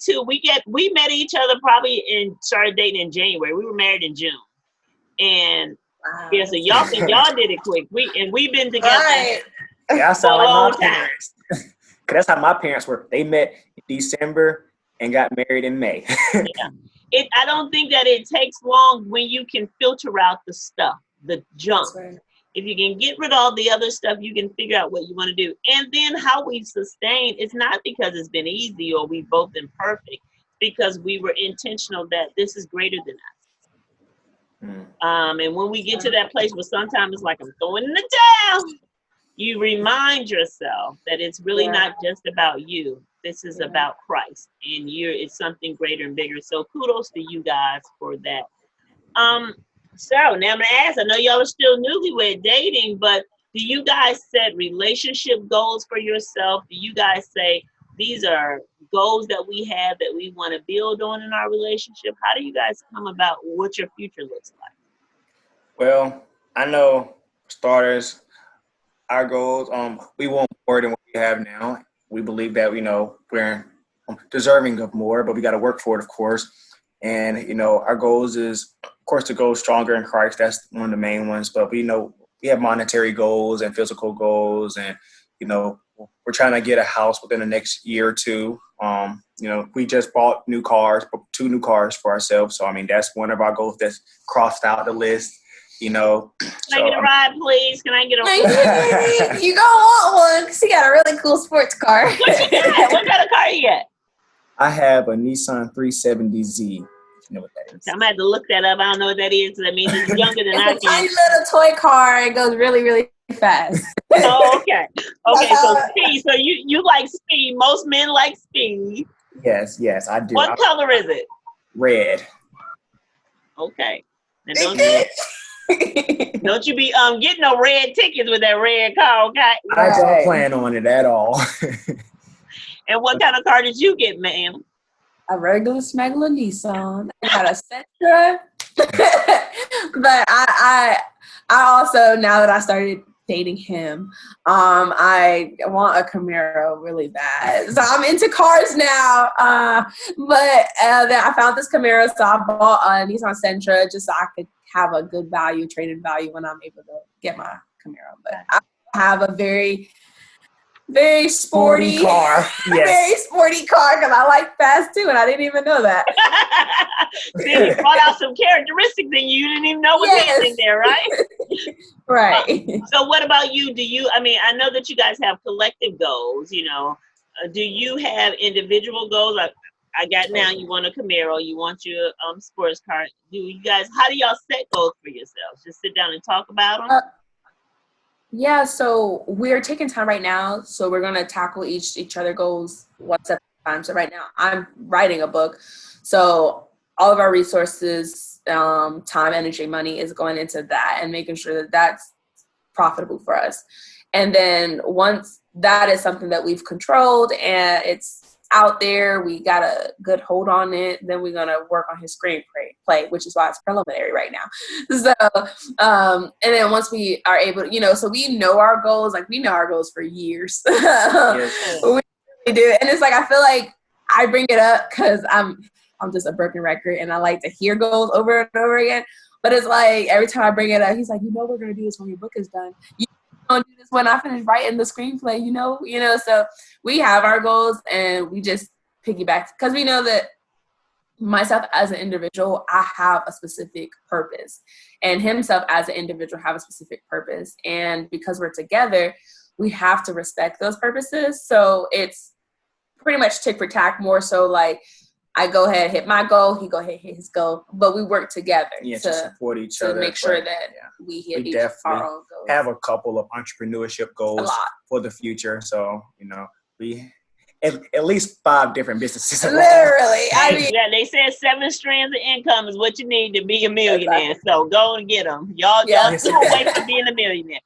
met each other probably and started dating in January. We were married in June, and yeah, so y'all think y'all did it quick. We've been together. Right. Yeah, I for a sound like long my time. parents. Cause that's how my parents were. They met in December and got married in May. Yeah. I don't think that it takes long when you can filter out the stuff, the junk. Right. If you can get rid of all the other stuff, you can figure out what you want to do. And then how we've sustained, it's not because it's been easy or we've both been perfect, because we were intentional that this is greater than us. And when we get to that place where sometimes it's like I'm throwing in the towel, you remind yourself that it's really not just about you. This is about Christ, and it's something greater and bigger. So kudos to you guys for that. So now I'm gonna ask, I know y'all are still newlywed dating, but do you guys set relationship goals for yourself? Do you guys say these are goals that we have that we want to build on in our relationship? How do you guys come about what your future looks like? Well, I know, for starters, our goals, we want more than what we have now. We believe that, we're deserving of more, but we got to work for it, of course. And, our goals is, of course, to go stronger in Christ. That's one of the main ones. But we have monetary goals and physical goals. And, we're trying to get a house within the next year or two. We just bought 2 new cars for ourselves. So, that's one of our goals that's crossed out the list. Can I get a ride, please? Can I get a ride? You gonna want one because you got a really cool sports car. What you got? What kind of car you got? I have a Nissan 370Z. You know what that is? I'm gonna have to look that up. I don't know what that is. That means it's younger than I can. It's a tiny little toy car. It goes really, really fast. Oh, okay. Okay, so speed. So you like speed. Most men like speed. Yes, I do. What color is it? Red. Okay. And don't you be getting no red tickets with that red car, okay? I don't plan on it at all. And what kind of car did you get, ma'am? A regular smuggler Nissan. I got a Sentra. But I also, now that I started dating him, I want a Camaro really bad. So I'm into cars now. But then I found this Camaro, so I bought a Nissan Sentra just so I could have a good trade-in value when I'm able to get my Camaro. But I have a very very sporty car. Yes. Very sporty car because I like fast too, and I didn't even know that. See, you brought out some characteristics that you didn't even know was happening there, right? Right. So what about you? I mean, I know that you guys have collective goals, do you have individual goals? Like, I got now, you want a Camaro, you want your sports car. How do y'all set goals for yourselves? Just sit down and talk about them? Yeah, so we're taking time right now. So we're gonna tackle each other goals one step at a time. So right now I'm writing a book. So all of our resources, time, energy, money is going into that and making sure that that's profitable for us. And then once that is something that we've controlled and it's out there, we got a good hold on it, then we're gonna work on his screenplay, which is why it's preliminary right now. So and then once we are able to, so we know our goals, like we know our goals for years. Yes. We really do. And it's like I feel like I bring it up because I'm just a broken record and I like to hear goals over and over again. But it's like every time I bring it up, he's like, we're gonna do this when your book is done. Gonna do this when I finish writing the screenplay, so we have our goals and we just piggyback because we know that myself as an individual, I have a specific purpose and himself as an individual have a specific purpose. And because we're together, we have to respect those purposes. So it's pretty much tick for tack, more so like I go ahead, hit my goal, he go ahead, hit his goal, but we work together to support each other. To make sure that we hit our own goals. Have a couple of entrepreneurship goals for the future. So, we at least 5 different businesses. Literally. I mean, yeah, they said 7 strands of income is what you need to be a millionaire. So go and get them. Y'all still wait for being a millionaire.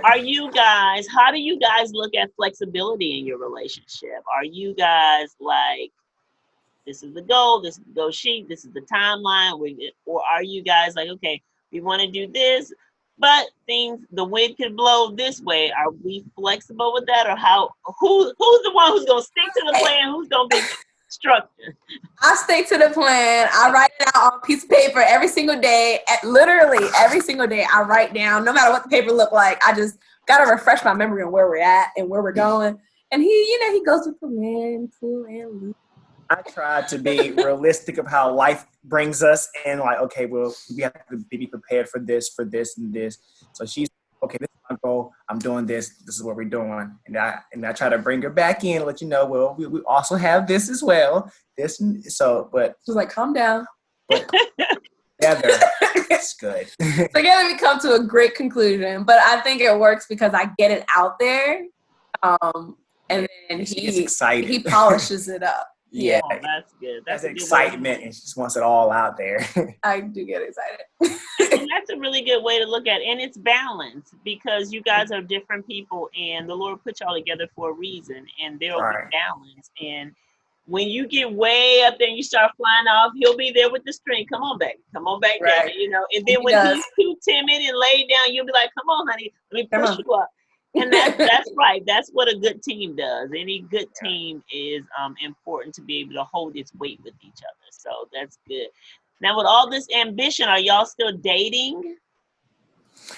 How do you guys look at flexibility in your relationship? Are you guys like, this is the goal, this is the goal sheet, this is the timeline, or are you guys like, okay, we want to do this, but the wind could blow this way? Are we flexible with that, or who's the one who's gonna stick to the plan? Who's gonna be structured? I stick to the plan. I write it out on a piece of paper every single day. Literally every single day, I write down, no matter what the paper look like. I just gotta refresh my memory on where we're at and where we're going. And he goes with the wind, pull and loop. I try to be realistic of how life brings us and like, okay, well, we have to be prepared for this, and this. So she's, okay, this is my goal. I'm doing this. This is what we're doing. And I try to bring her back in and let you know, well, we also have this as well. But she's like, calm down. But together, it's good. Together we come to a great conclusion. But I think it works because I get it out there. And then he polishes it up. Yeah, that's good. That's excitement, and she just wants it all out there. I do get excited. And that's a really good way to look at it. And it's balance because you guys are different people, and the Lord put y'all together for a reason, and there'll be balance. And when you get way up there and you start flying off, he'll be there with the string. Come on, baby. Come on back down. And then when he's too timid and laid down, you'll be like, come on, honey. Let me push you up. And that's right. That's what a good team does. Any good team is important to be able to hold its weight with each other. So that's good. Now, with all this ambition, are y'all still dating?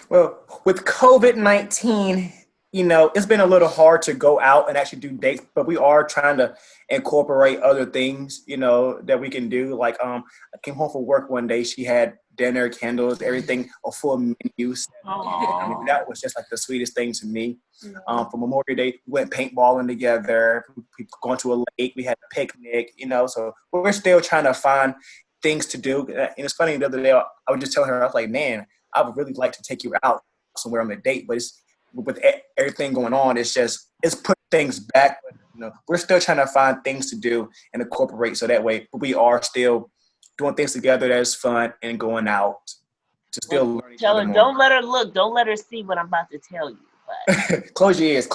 Well, with COVID-19, it's been a little hard to go out and actually do dates, but we are trying to incorporate other things, that we can do. Like, I came home from work one day. She had dinner, candles, everything, a full menu. I mean, that was just like the sweetest thing to me. For Memorial Day, we went paintballing together. We gone to a lake. We had a picnic, so we're still trying to find things to do. And it's funny, the other day, I was just telling her, I was like, man, I would really like to take you out somewhere on a date, but it's with everything going on, it's put things back. But, we're still trying to find things to do and incorporate so that way we are still doing things together that's fun and going out to still learn each other more. Don't let her look. Don't let her see what I'm about to tell you. But Close your ears.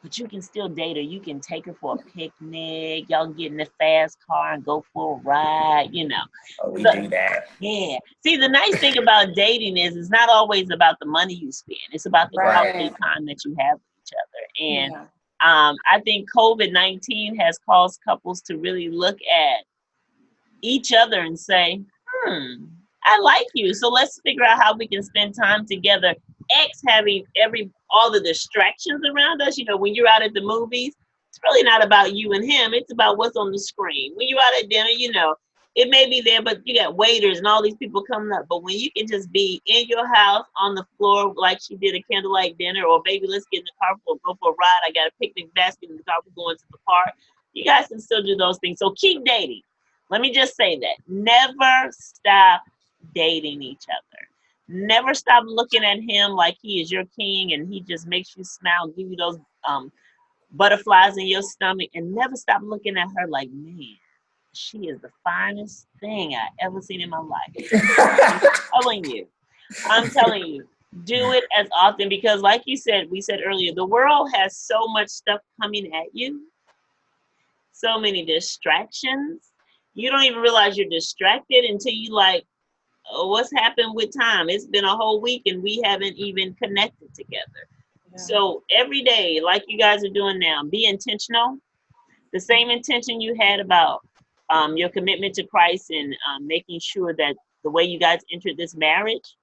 But you can still date her. You can take her for a picnic. Y'all get in the fast car and go for a ride, Oh, we do that. Yeah. See, the nice thing about dating is it's not always about the money you spend. It's about the quality time that you have with each other. And I think COVID-19 has caused couples to really look at each other and say, I like you. So let's figure out how we can spend time together. X having all the distractions around us. You know, when you're out at the movies, it's really not about you and him. It's about what's on the screen. When you're out at dinner, you know, it may be there, but you got waiters and all these people coming up. But when you can just be in your house on the floor like she did a candlelight dinner, or baby, let's get in the car for go for a ride. I got a picnic basket in the car. We're going to the park. You guys can still do those things. So keep dating. Let me just say that. Never stop dating each other. Never stop looking at him like he is your king and he just makes you smile, give you those butterflies in your stomach, and never stop looking at her like, man, she is the finest thing I ever seen in my life. I'm telling you, do it as often because like we said earlier, the world has so much stuff coming at you, so many distractions. You don't even realize you're distracted until you like, oh, what's happened with time? It's been a whole week and we haven't even connected together. Yeah. So every day, like you guys are doing now, be intentional. The same intention you had about your commitment to Christ and making sure that the way you guys entered this marriage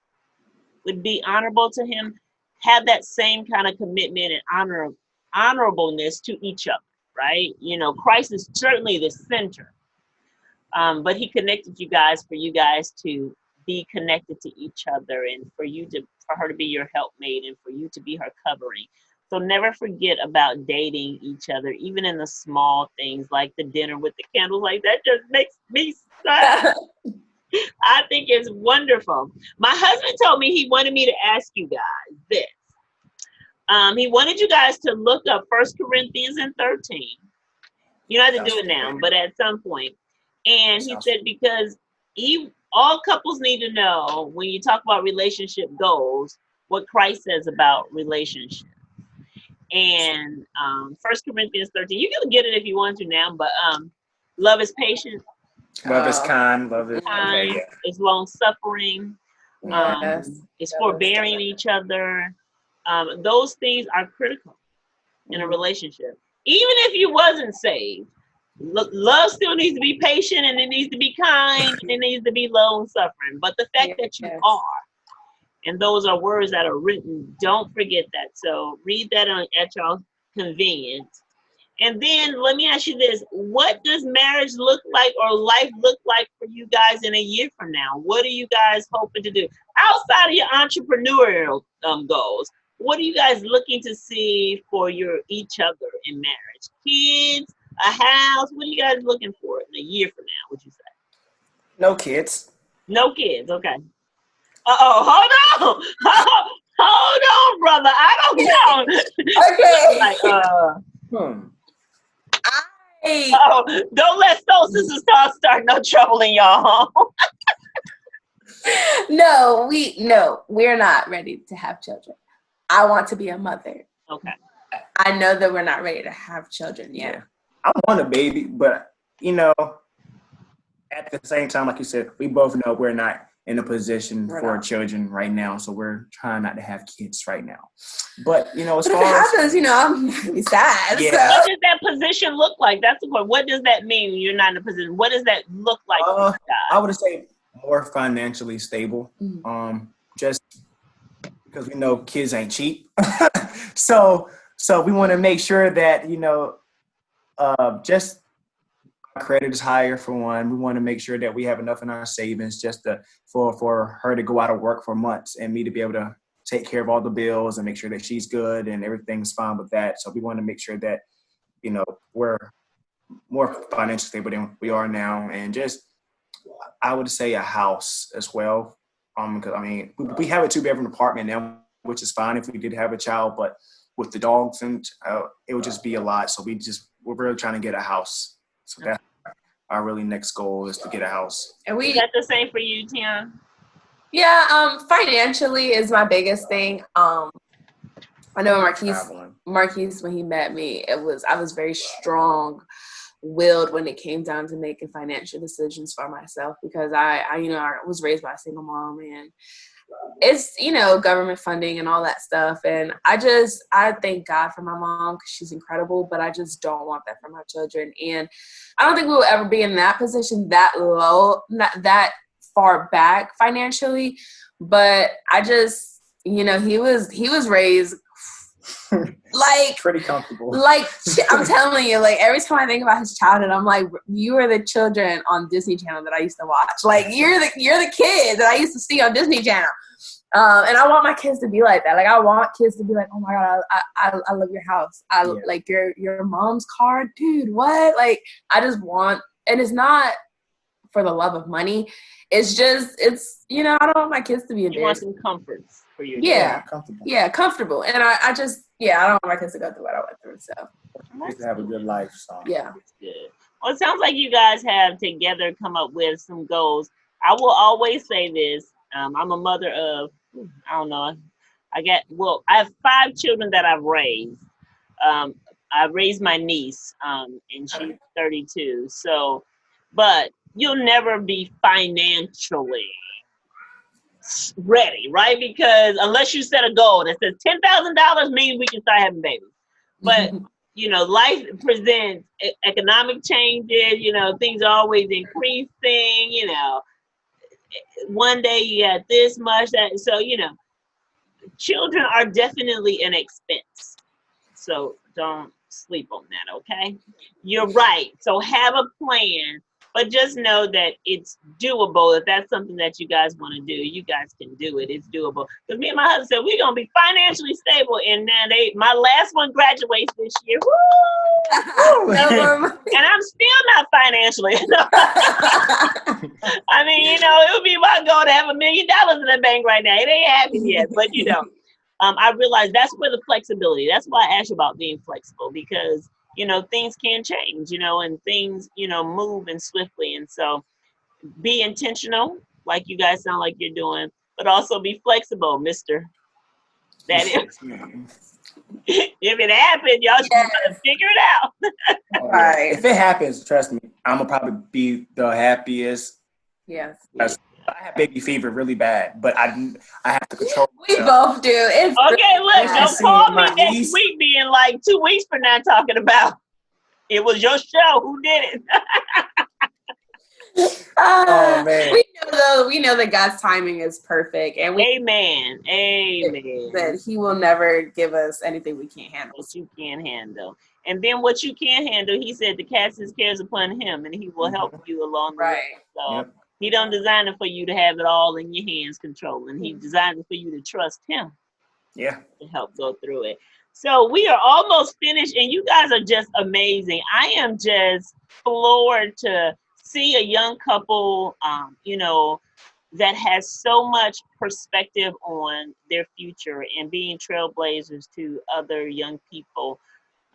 would be honorable to him. Have that same kind of commitment and honorableness to each other, right? You know, Christ is certainly the center. But he connected you guys for you guys to be connected to each other and for her to be your helpmate and for you to be her covering. So never forget about dating each other, even in the small things like the dinner with the candles. Like that just makes me sad. I think it's wonderful. My husband told me he wanted me to ask you guys this. He wanted you guys to look up 1 Corinthians 13. You don't have to do it now, but at some point. And he said because all couples need to know when you talk about relationship goals, what Christ says about relationships. And 1 Corinthians 13, you can get it if you want to now, but love is patient. Love is kind. Love is kind. Okay, yeah. It's long suffering. Yes. It's forbearing each other. Those things are critical in a relationship. Even if you wasn't saved, love still needs to be patient and it needs to be kind and it needs to be long suffering. But the fact that you are, and those are words that are written, don't forget that. So read that at your convenience. And then let me ask you this. What does marriage look like or life look like for you guys in a year from now? What are you guys hoping to do? Outside of your entrepreneurial goals, what are you guys looking to see for each other in marriage? Kids, a house? What are you guys looking for in a year from now, would you say? No kids. No kids, okay. Hold on. Hold on, brother. I don't know. Okay. Don't let Soul Sisters start no trouble in y'all home. No, we're not ready to have children. I want to be a mother. Okay. I know that we're not ready to have children yet. Yeah. I want a baby, but you know, at the same time, like you said, we both know we're not in a position for children right now, so we're trying not to have kids right now. But you know, as far as happens, you know, I'm gonna be sad. Yeah. So. What does that position look like? That's the point. What does that mean when you're not in a position? What does that look like? I would say more financially stable. Just because we know kids ain't cheap. so we want to make sure that, you know, just our credit is higher for one. We want to make sure that we have enough in our savings just for her to go out of work for months and me to be able to take care of all the bills and make sure that she's good and everything's fine with that. So we want to make sure that, you know, we're more financially stable than we are now. And just, I would say a house as well. Because I mean, we have a 2-bedroom apartment now, which is fine if we did have a child, but with the dogs and it would just be a lot. So we're really trying to get a house. So that's our really next goal is to get a house. And is that the same for you, Tiane? Yeah, financially is my biggest thing. I know Marquise, when he met me, I was very strong-willed when it came down to making financial decisions for myself because I was raised by a single mom and it's, you know, government funding and all that stuff. And I thank God for my mom because she's incredible, but I just don't want that for my children. And I don't think we will ever be in that position that low, not that far back financially, but I just, he was raised like pretty comfortable. Like, I'm telling you, like, every time I think about his childhood, I'm like, you are the children on Disney Channel that I used to watch. Like, you're the kid that I used to see on Disney Channel. And I want my kids to be like that. Like, I want kids to be like, oh my God, I love your house. Like your mom's car, dude, what? Like, I just want, and it's not for the love of money. It's just, I don't want my kids to be You want some comforts for your comfortable. Yeah, comfortable. And I just, I don't want my kids to go through what I went through. So just to have a good life. So yeah. That's good. Well, it sounds like you guys have together come up with some goals. I will always say this. I'm a mother of, I don't know, I have 5 children that I've raised. I raised my niece, and she's 32. So, but you'll never be financially ready, right? Because unless you set a goal that says $10,000 means we can start having babies. But life presents economic changes. Things are always increasing. One day you got this much, that. So children are definitely an expense. So don't sleep on that, okay? You're right. So have a plan, but just know that it's doable. If that's something that you guys want to do, you guys can do it. It's doable. Because me and my husband said we're gonna be financially stable, and now my last one graduates this year. Woo! And I'm still not financially. I mean, it would be my goal to have $1 million in the bank right now. It ain't happened yet, but I realized that's where the flexibility. That's why I asked you about being flexible, because things can change, and things move and swiftly, and so be intentional, like you guys sound like you're doing, but also be flexible, Mister. That is, if it happens, y'all just gotta figure it out. Right. If it happens, trust me, I'm gonna probably be the happiest. Yes. I have baby fever really bad, but I have to control. We both do. It's okay. Look, don't call me next week, being like 2 weeks from now, talking about it was your show. Who did it? Oh man. We know that God's timing is perfect, and Amen. That He will never give us anything we can't handle. What you can't handle, and then what you can handle, He said to cast His cares upon Him, and He will help you along the way. So He don't design it for you to have it all in your hands controlling. He designed it for you to trust Him. Yeah. To help go through it. So we are almost finished, and you guys are just amazing. I am just floored to see a young couple, that has so much perspective on their future and being trailblazers to other young people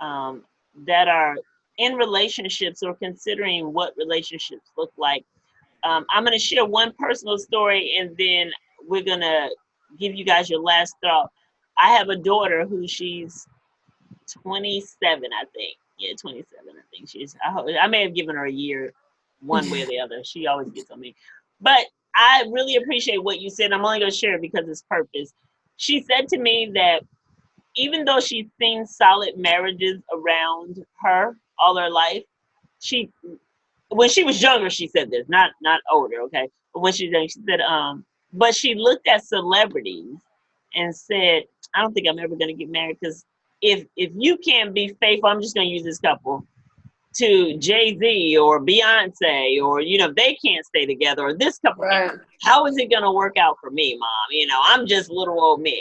that are in relationships or considering what relationships look like. I'm going to share one personal story, and then we're going to give you guys your last thought. I have a daughter who she's 27, I think. Yeah, 27, I think she's. I may have given her a year one way or the other. She always gets on me. But I really appreciate what you said. I'm only going to share it because it's purpose. She said to me that even though she's seen solid marriages around her all her life, when she was younger, she said this, not older, okay? But when she was young, she said, but she looked at celebrities and said, I don't think I'm ever going to get married, because if you can't be faithful, I'm just going to use this couple, to Jay-Z or Beyonce, or, they can't stay together, or this couple, how is it going to work out for me, Mom? I'm just little old me.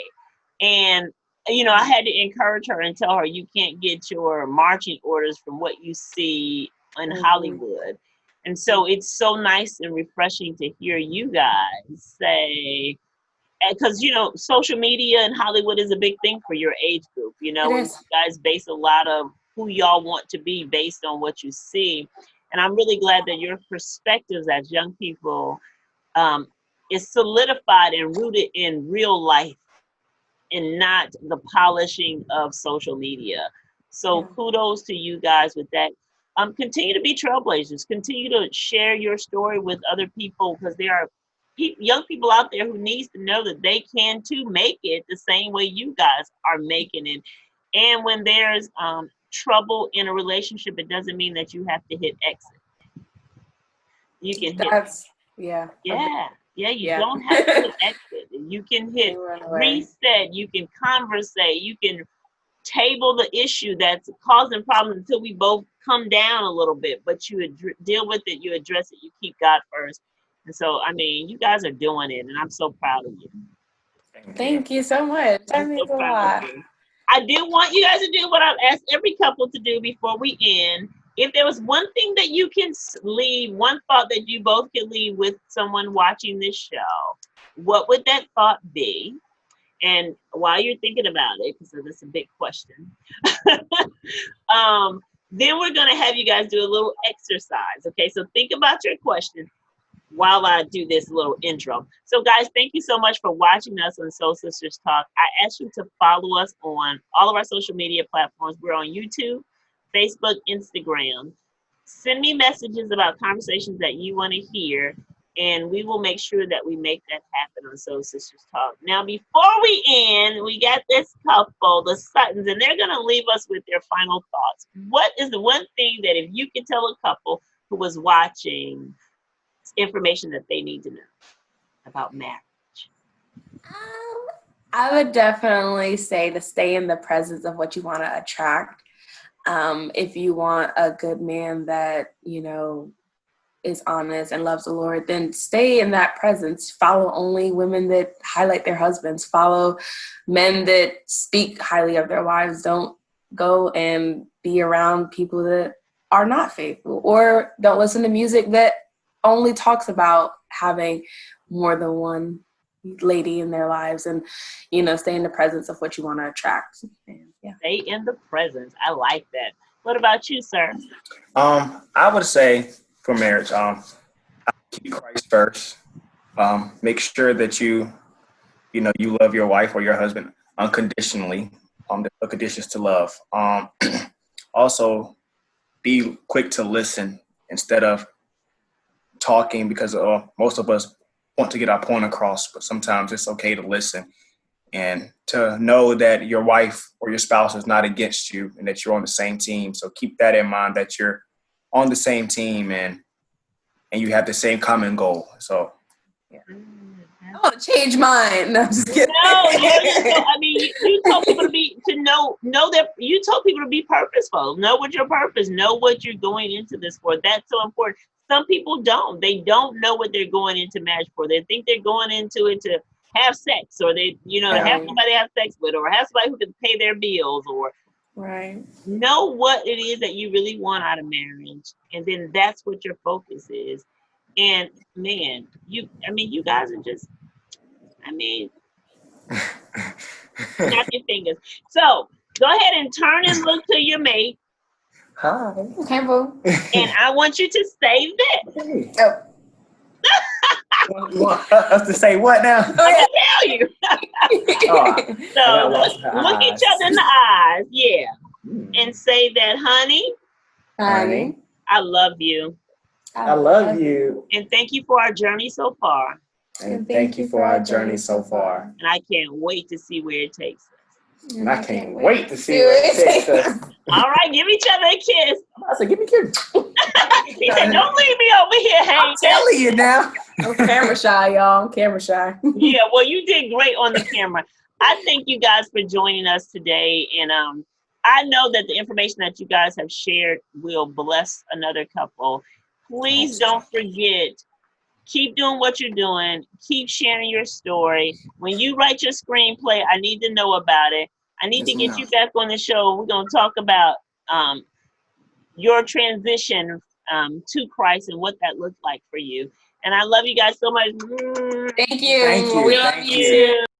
And, I had to encourage her and tell her, you can't get your marching orders from what you see in Hollywood. And so it's so nice and refreshing to hear you guys say, because social media and Hollywood is a big thing for your age group, and you guys base a lot of who y'all want to be based on what you see. And I'm really glad that your perspectives as young people is solidified and rooted in real life and not the polishing of social media. So kudos to you guys with that. Continue to be trailblazers. Continue to share your story with other people, because there are young people out there who needs to know that they can too make it the same way you guys are making it. And when there's trouble in a relationship, it doesn't mean that you have to hit exit. You can hit Yeah. Yeah. Yeah, you Yeah. don't have to hit exit. You can hit They run away. reset. You can conversate. You can table the issue that's causing problems until we both come down a little bit. But you deal with it. You address it. You keep God first. And so, I mean, you guys are doing it, and I'm so proud of you. Thank you so much. That I'm means so a proud of lot. you. I do want you guys to do what I've asked every couple to do before we end. If there was one thing that you can leave, one thought that you both can leave with someone watching this show, what would that thought be? And while you're thinking about it, because that's a big question, then we're going to have you guys do a little exercise. Okay, so think about your question while I do this little intro. So guys, thank you so much for watching us on Soul Sisters Talk. I ask you to follow us on all of our social media platforms. We're on YouTube, Facebook, Instagram. Send me messages about conversations that you want to hear, and we will make sure that we make that happen on Soul Sisters Talk. Now, before we end, we got this couple, the Suttons, and they're going to leave us with their final thoughts. What is the one thing that if you could tell a couple who was watching information that they need to know about marriage? I would definitely say to stay in the presence of what you want to attract. If you want a good man that, you know, is honest and loves the Lord, then stay in that presence. Follow only women that highlight their husbands. Follow men that speak highly of their wives. Don't go and be around people that are not faithful, or don't listen to music that only talks about having more than one lady in their lives. And, you know, stay in the presence of what you want to attract. And, yeah. Stay in the presence. I like that. What about you, sir? I would say for marriage, keep Christ first. Make sure that you love your wife or your husband unconditionally. There's no conditions to love. Also, be quick to listen instead of talking, because most of us want to get our point across, but sometimes it's okay to listen and to know that your wife or your spouse is not against you and that you're on the same team. So keep that in mind, that you're on the same team and you have the same common goal. So, yeah. I want to change mine. No, I'm just kidding. No, I mean, you told people to know that you told people to be purposeful. Know what your purpose. Know what you're going into this for. That's so important. Some people don't. They don't know what they're going into marriage for. They think they're going into it to have sex, or they, to have somebody to have sex with, or have somebody who can pay their bills, or know what it is that you really want out of marriage, and then that's what your focus is. And man, you guys are just, snap your fingers. So go ahead and turn and look to your mate. Hi. Okay, boo. And I want you to say this. Hey. Oh. You want us to say what now? I'm going to tell you. So look each other in the eyes. Yeah. And say that, honey, I love you. I love you. And thank you for our journey so far. And thank you for our journey so far. And I can't wait to see where it takes us. And I can't wait to see where it takes us. All right, give each other a kiss. I said, give me a kiss. He said, don't leave me over here hanging. I'm telling you now. I'm camera shy, y'all. I'm camera shy. Yeah, well, you did great on the camera. I thank you guys for joining us today. And I know that the information that you guys have shared will bless another couple. Please don't forget, keep doing what you're doing. Keep sharing your story. When you write your screenplay, I need to know about it. I need to get you back on the show. We're going to talk about your transition to Christ and what that looked like for you. And I love you guys so much. Thank you. Thank you. We love you.